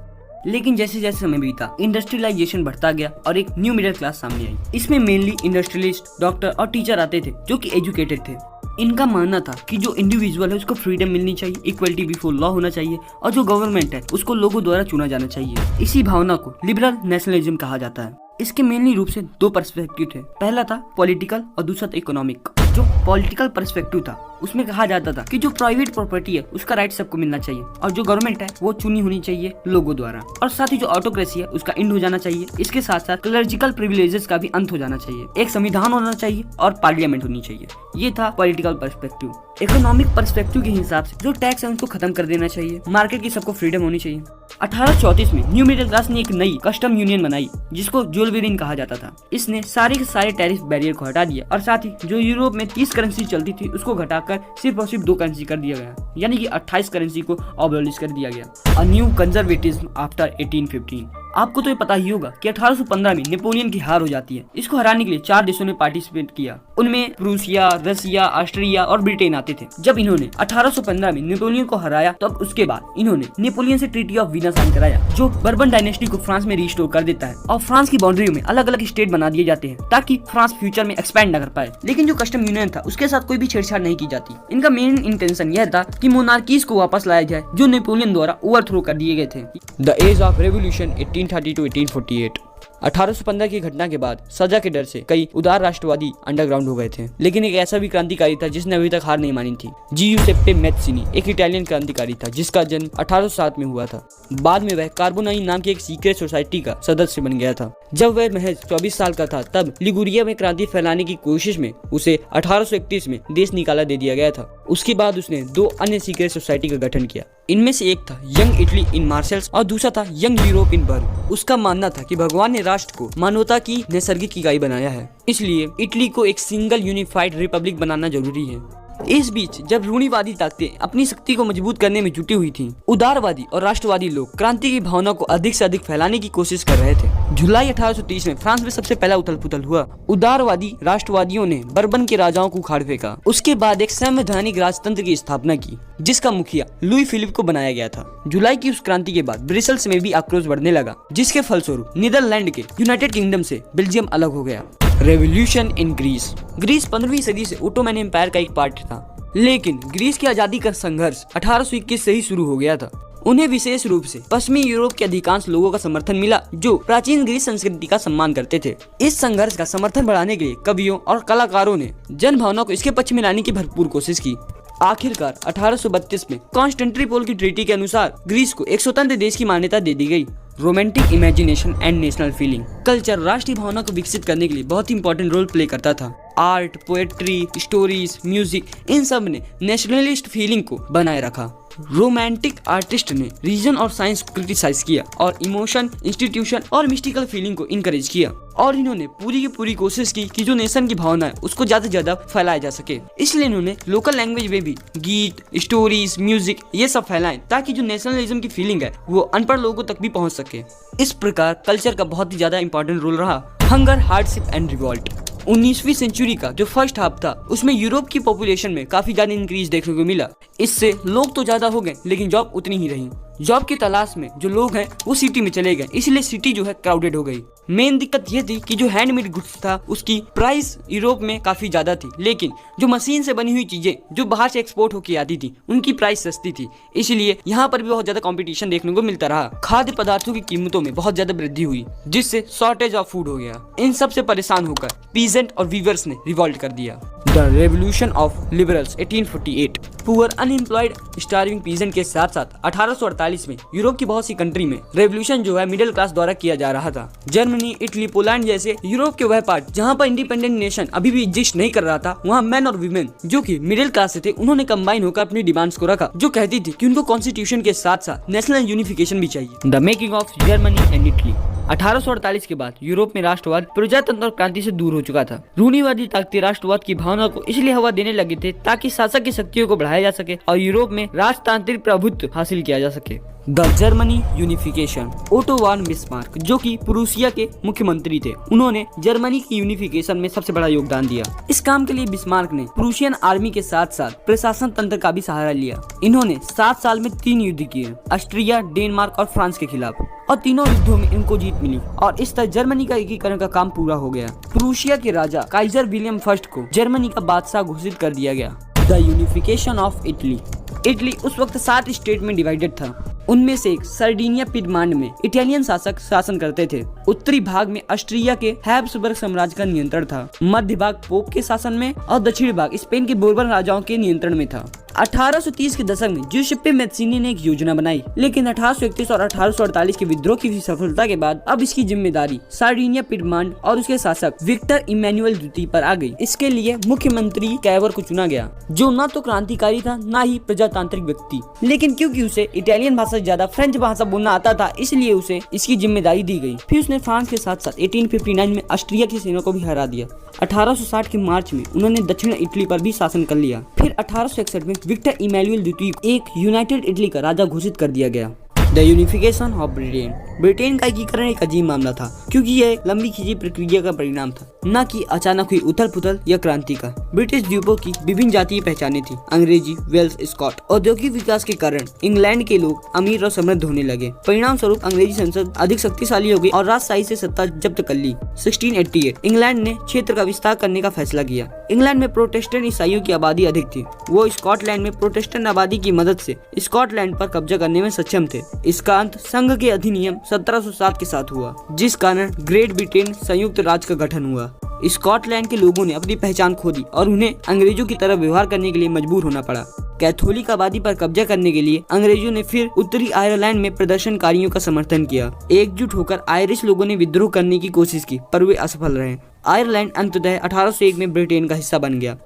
लेकिन जैसे जैसे समय बीता इंडस्ट्रियलाइजेशन बढ़ता गया और एक न्यू मिडिल क्लास सामने आई। इसमें मेनली इंडस्ट्रियलिस्ट, डॉक्टर और टीचर आते थे जो कि एजुकेटेड थे। इनका मानना था कि जो इंडिविजुअल है उसको फ्रीडम मिलनी चाहिए, इक्वलिटी बिफोर लॉ होना चाहिए और जो गवर्नमेंट है उसको लोगों द्वारा चुना जाना चाहिए। इसी भावना को लिबरल नेशनलिज्म कहा जाता है। इसके मेनली रूप से 2 पर्सपेक्टिव थे। पहला था पॉलिटिकल और दूसरा था इकोनॉमिक। जो पॉलिटिकल पर्सपेक्टिव था उसमें कहा जाता था कि जो प्राइवेट प्रॉपर्टी है उसका राइट सबको मिलना चाहिए और जो गवर्नमेंट है वो चुनी होनी चाहिए लोगों द्वारा, और साथ ही जो ऑटोक्रेसी है उसका एंड हो जाना चाहिए। इसके साथ साथ क्लर्जिकल प्रिविलेजेस का भी अंत हो जाना चाहिए। एक संविधान होना चाहिए और पार्लियामेंट होनी चाहिए। ये था पॉलिटिकल पर्सपेक्टिव। इकोनॉमिक पर्सपेक्टिव के हिसाब से जो टैक्स है उनको खत्म कर देना चाहिए, मार्केट की सबको फ्रीडम होनी चाहिए। 1834 में न्यू मिडिल क्लास ने एक नई कस्टम यूनियन बनाई जिसको जोलवेरिन कहा जाता था। इसने सारे के सारे टैरिफ बैरियर को हटा दिया और साथ ही जो यूरोप में 30 करेंसी चलती थी उसको घटाकर सिर्फ और सिर्फ 2 करेंसी कर दिया गया, यानी कि 28 करेंसी को अबॉलिश कर दिया गया। A new conservatism after 1815। आपको तो ये पता ही होगा कि 1815 में नेपोलियन की हार हो जाती है। इसको हराने के लिए 4 देशों ने पार्टिसिपेट किया। उनमें प्रूसिया, रसिया, ऑस्ट्रिया और ब्रिटेन आते थे। जब इन्होंने 1815 में नेपोलियन को हराया तब उसके बाद इन्होंने नेपोलियन से ट्रीटी ऑफ वीना साइन कराया, जो बर्बन डायनेस्टी को फ्रांस में रिस्टोर कर देता है और फ्रांस की बाउंड्री में अलग अलग स्टेट बना दिए जाते हैं ताकि फ्रांस फ्यूचर में एक्सपैंड न कर पाए। लेकिन जो कस्टम यूनियन था उसके साथ कोई भी छेड़छाड़ नहीं की जाती। इनका मेन इंटेंशन यह था कि मोनार्कीज को वापस लाया जाए जो नेपोलियन द्वारा ओवरथ्रो कर दिए गए थे। The age of revolution 1830 to 1848। 1815 की घटना के बाद सजा के डर से कई उदार राष्ट्रवादी अंडरग्राउंड हो गए थे, लेकिन एक ऐसा भी क्रांतिकारी था जिसने अभी तक हार नहीं मानी थी। जियुसेप्पे मैत्सिनी एक इटालियन क्रांतिकारी था जिसका जन्म 1807 में हुआ था। बाद में वह कार्बोनाई नाम की एक सीक्रेट सोसाइटी का सदस्य बन गया था। जब वह महज 24 साल का था तब लिगुरिया में क्रांति फैलाने की कोशिश में उसे 1831 में देश निकाला दे दिया गया था। उसके बाद उसने 2 अन्य सीक्रेट सोसाइटी का गठन किया। इनमें से एक था यंग इटली इन मार्शल्स और दूसरा था यंग यूरोप इन बर्न। उसका मानना था कि भगवान ने राष्ट्र को मानवता की नैसर्गिक इकाई बनाया है, इसलिए इटली को एक सिंगल यूनिफाइड रिपब्लिक बनाना जरूरी है। इस बीच जब रूढ़िवादी ताकतें अपनी शक्ति को मजबूत करने में जुटी हुई थीं, उदारवादी और राष्ट्रवादी लोग क्रांति की भावना को अधिक से अधिक फैलाने की कोशिश कर रहे थे। जुलाई 1830 में फ्रांस में सबसे पहला उथल पुथल हुआ। उदारवादी राष्ट्रवादियों ने बर्बन के राजाओं को उखाड़ फेंका। उसके बाद एक संवैधानिक राजतंत्र की स्थापना की जिसका मुखिया लुई फिलिप को बनाया गया था। जुलाई की उस क्रांति के बाद ब्रिसेल्स में भी आक्रोश बढ़ने लगा, जिसके फलस्वरूप नीदरलैंड के यूनाइटेड किंगडम से बेल्जियम अलग हो गया। Revolution in Greece. ग्रीस 15वीं सदी से ओटोमन एम्पायर का एक पार्ट था, लेकिन ग्रीस की आजादी का संघर्ष 1821 से ही शुरू हो गया था। उन्हें विशेष रूप से पश्चिमी यूरोप के अधिकांश लोगों का समर्थन मिला जो प्राचीन ग्रीस संस्कृति का सम्मान करते थे। इस संघर्ष का समर्थन बढ़ाने के लिए कवियों और कलाकारों ने जन भावना को इसके पक्ष में लाने की भरपूर कोशिश की। आखिरकार 1832 में कॉन्स्टेंटिनोपल की ट्रीटी के अनुसार ग्रीस को एक स्वतंत्र देश की मान्यता दे दी गई। Romantic imagination and national feeling. Culture राष्ट्रीय भावना को विकसित करने के लिए बहुत ही इंपॉर्टेंट रोल प्ले करता था। आर्ट, पोएट्री, स्टोरीज, म्यूजिक, इन सब ने नेशनलिस्ट फीलिंग को बनाए रखा। रोमांटिक आर्टिस्ट ने रीजन और साइंस को क्रिटिसाइज किया और इमोशन, इंस्टीट्यूशन और मिस्टिकल फीलिंग को इनकरेज किया, और इन्होंने पूरी की पूरी कोशिश की कि जो नेशन की भावना है उसको ज्यादा से ज्यादा फैलाया जा सके। इसलिए इन्होंने लोकल लैंग्वेज में भी गीत, स्टोरीज, म्यूजिक ये सब फैलाएं ताकि जो नेशनलिज्म की फीलिंग है वो अनपढ़ लोगों तक भी पहुंच सके। इस प्रकार कल्चर का बहुत ही ज्यादा इंपॉर्टेंट रोल रहा। Hunger, hardship and revolt. 19वीं सेंचुरी का जो फर्स्ट हाफ था उसमें यूरोप की पॉपुलेशन में काफी ज्यादा इंक्रीज देखने को मिला। इससे लोग तो ज्यादा हो गए लेकिन जॉब उतनी ही रही। जॉब की तलाश में जो लोग हैं वो सिटी में चले गए, इसलिए सिटी जो है क्राउडेड हो गई। मेन दिक्कत ये थी कि जो हैंडमेड गुड्स था उसकी प्राइस यूरोप में काफी ज्यादा थी, लेकिन जो मशीन से बनी हुई चीजें जो बाहर से एक्सपोर्ट होकर आती थी उनकी प्राइस सस्ती थी, इसलिए यहाँ पर भी बहुत ज्यादा कंपटीशन देखने को मिलता रहा। खाद्य पदार्थों की कीमतों में बहुत ज्यादा वृद्धि हुई जिससे शॉर्टेज ऑफ फूड हो गया। इन सब से परेशान होकर पीजेंट और वीवर्स ने रिवॉल्ट कर दिया। The revolution of liberals 1848। Poor, unemployed, starving peasant के साथ साथ 1848 में यूरोप की बहुत सी कंट्री में रेवोल्यूशन जो है मिडिल क्लास द्वारा किया जा रहा था। जर्मनी, इटली, पोलैंड जैसे यूरोप के वह पार्ट जहाँ पर इंडिपेंडेंट नेशन अभी भी एग्जिस्ट नहीं कर रहा था, वहाँ मैन और वीमेन जो कि मिडिल क्लास से थे उन्होंने कंबाइन होकर अपनी डिमांड्स को रखा, जो कहती थी कि उनको कॉन्स्टिट्यूशन के साथ साथ नेशनल यूनिफिकेशन भी चाहिए। The making of Germany and Italy. 1848 के बाद यूरोप में राष्ट्रवाद प्रजातंत्र और क्रांति से दूर हो चुका था। रूढ़िवादी ताकतें राष्ट्रवाद की भावना को इसलिए हवा देने लगे थे ताकि शासक की शक्तियों को बढ़ाया जा सके और यूरोप में राजतांत्रिक प्रभुत्व हासिल किया जा सके। The Germany unification. Otto von Bismarck जो कि प्रूसिया के मुख्यमंत्री थे, उन्होंने जर्मनी की यूनिफिकेशन में सबसे बड़ा योगदान दिया। इस काम के लिए बिस्मार्क ने प्रूशियन आर्मी के साथ साथ प्रशासन तंत्र का भी सहारा लिया। इन्होंने 7 साल में 3 युद्ध किए, ऑस्ट्रिया, डेनमार्क और फ्रांस के खिलाफ, और तीनों युद्धों में इनको जीत मिली और इस तरह जर्मनी का एकीकरण का काम पूरा हो गया। प्रूशिया के राजा काइजर विलियम फर्स्ट को जर्मनी का बादशाह घोषित कर दिया गया। The unification of Italy. Italy उस वक्त 7 स्टेट में डिवाइडेड था। उनमें से एक सर्डिनिया पिडमांड में इटालियन शासक शासन करते थे। उत्तरी भाग में ऑस्ट्रिया के हैब्सबर्ग साम्राज्य का नियंत्रण था। मध्य भाग पोप के शासन में और दक्षिण भाग स्पेन के बोर्बन राजाओं के नियंत्रण में था। 1830 के दशक में जुसेप्पे मैत्सिनी ने एक योजना बनाई, लेकिन 1831 और 1848 के विद्रोह की सफलता के बाद अब इसकी जिम्मेदारी सार्डिनिया पिडमांड और उसके शासक विक्टर इमैनुअल द्वितीय पर आ गई। इसके लिए मुख्यमंत्री कैवर को चुना गया, जो न तो क्रांतिकारी था न ही प्रजातांत्रिक व्यक्ति, लेकिन क्योंकि उसे इटालियन भाषा से ज्यादा फ्रेंच भाषा बोलना आता था इसलिए उसे इसकी जिम्मेदारी दी गई। फिर उसने फ्रांस के साथ साथ 1859 में ऑस्ट्रिया की सेना को भी हरा दिया। 1860 के मार्च में उन्होंने दक्षिण इटली पर भी शासन कर लिया। फिर 1861 में विक्टर इमैनुअल द्वितीय को एक यूनाइटेड इटली का राजा घोषित कर दिया गया। The unification of Britain. Britain का एकीकरण एक अजीब मामला था क्योंकि यह एक लंबी खिंची प्रक्रिया का परिणाम था, न कि अचानक हुई उथल पुथल या क्रांति का। ब्रिटिश द्वीपों की विभिन्न जातीय पहचानें थी, अंग्रेजी, वेल्स, स्कॉट। औद्योगिक विकास के कारण इंग्लैंड के लोग अमीर और समृद्ध होने लगे। परिणाम स्वरूप अंग्रेजी संसद अधिक शक्तिशाली हो गई और राजशाही से सत्ता जब्त कर ली। 1688 इंग्लैंड ने क्षेत्र का विस्तार करने का फैसला किया। इंग्लैंड में प्रोटेस्टेंट ईसाइयों की आबादी अधिक थी। वो स्कॉटलैंड में प्रोटेस्टेंट आबादी की मदद से स्कॉटलैंड पर कब्जा करने में सक्षम थे। इसका अंत संघ के अधिनियम 1707 के साथ हुआ, जिस कारण ग्रेट ब्रिटेन संयुक्त राज्य का गठन हुआ। स्कॉटलैंड के लोगों ने अपनी पहचान खो दी और उन्हें अंग्रेजों की तरह व्यवहार करने के लिए मजबूर होना पड़ा। कैथोलिक आबादी पर कब्जा करने के लिए अंग्रेजों ने फिर उत्तरी आयरलैंड में प्रदर्शनकारियों का समर्थन किया। एकजुट होकर आयरिश लोगों ने विद्रोह करने की कोशिश की, पर वे असफल रहे। आयरलैंड अंततः 1801 में ब्रिटेन का हिस्सा बन गया।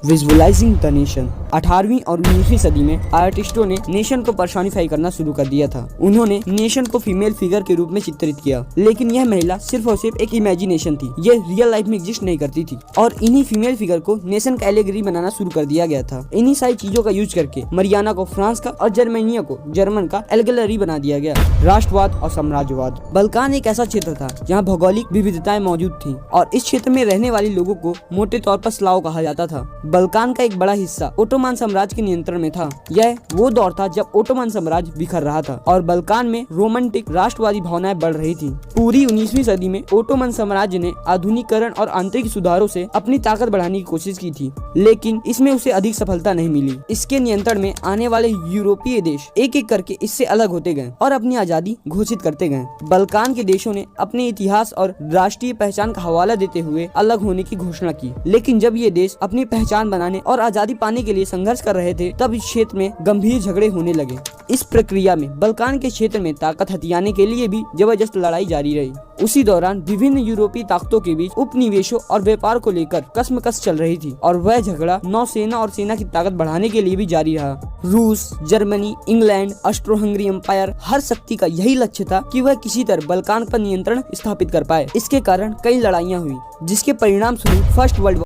Visualising the nation. 18वीं और 19वीं सदी में आर्टिस्टों ने नेशन को पर्सोनिफाई करना शुरू कर दिया था। उन्होंने नेशन को फीमेल फिगर के रूप में चित्रित किया, लेकिन यह महिला सिर्फ और सिर्फ एक इमेजिनेशन थी। यह रियल लाइफ में एग्जिस्ट नहीं करती थी और इन्हीं फीमेल फिगर को नेशन का एलेगरी बनाना शुरू कर दिया गया था। इन्हीं सारी चीजों का यूज करके मरियाना को फ्रांस का और जर्मनिया को जर्मन का एल्गलरी बना दिया गया। राष्ट्रवाद और साम्राज्यवाद। बल्कान एक ऐसा क्षेत्र था जहाँ भौगोलिक विविधताएं मौजूद थी और इस क्षेत्र में रहने वाले लोगों को मोटे तौर पर स्लाव कहा जाता था। बल्कान का एक बड़ा हिस्सा ओटोमान साम्राज्य के नियंत्रण में था। यह वो दौर था जब ओटोमान साम्राज्य बिखर रहा था और बल्कान में रोमांटिक राष्ट्रवादी भावनाएं बढ़ रही थी। पूरी 19वीं सदी में ओटोमान साम्राज्य ने आधुनिकीकरण और आंतरिक सुधारों से अपनी ताकत बढ़ाने की कोशिश की थी, लेकिन इसमें उसे अधिक सफलता नहीं मिली। इसके नियंत्रण में आने वाले यूरोपीय देश एक एक करके इससे अलग होते गए और अपनी आजादी घोषित करते गए। बल्कान के देशों ने अपने इतिहास और राष्ट्रीय पहचान का हवाला देते हुए अलग होने की घोषणा की, लेकिन जब ये देश अपनी पहचान बनाने और आजादी पाने के लिए संघर्ष कर रहे थे तब इस क्षेत्र में गंभीर झगड़े होने लगे। इस प्रक्रिया में बल्कान के क्षेत्र में ताकत हथियाने के लिए भी जबरदस्त लड़ाई जारी रही। उसी दौरान विभिन्न यूरोपीय ताकतों के बीच उपनिवेशों और व्यापार को लेकर कश्मकश चल रही थी और वह झगड़ा नौसेना और सेना की ताकत बढ़ाने के लिए भी जारी रहा। रूस, Germany, England, Austro Hungary empire, हर शक्ति का यही लक्ष्य था कि वह किसी तरह बल्कान पर नियंत्रण स्थापित कर पाए। इसके कारण कई लड़ाइयाँ हुई, जिसके परिणाम स्वरूप फर्स्ट वर्ल्ड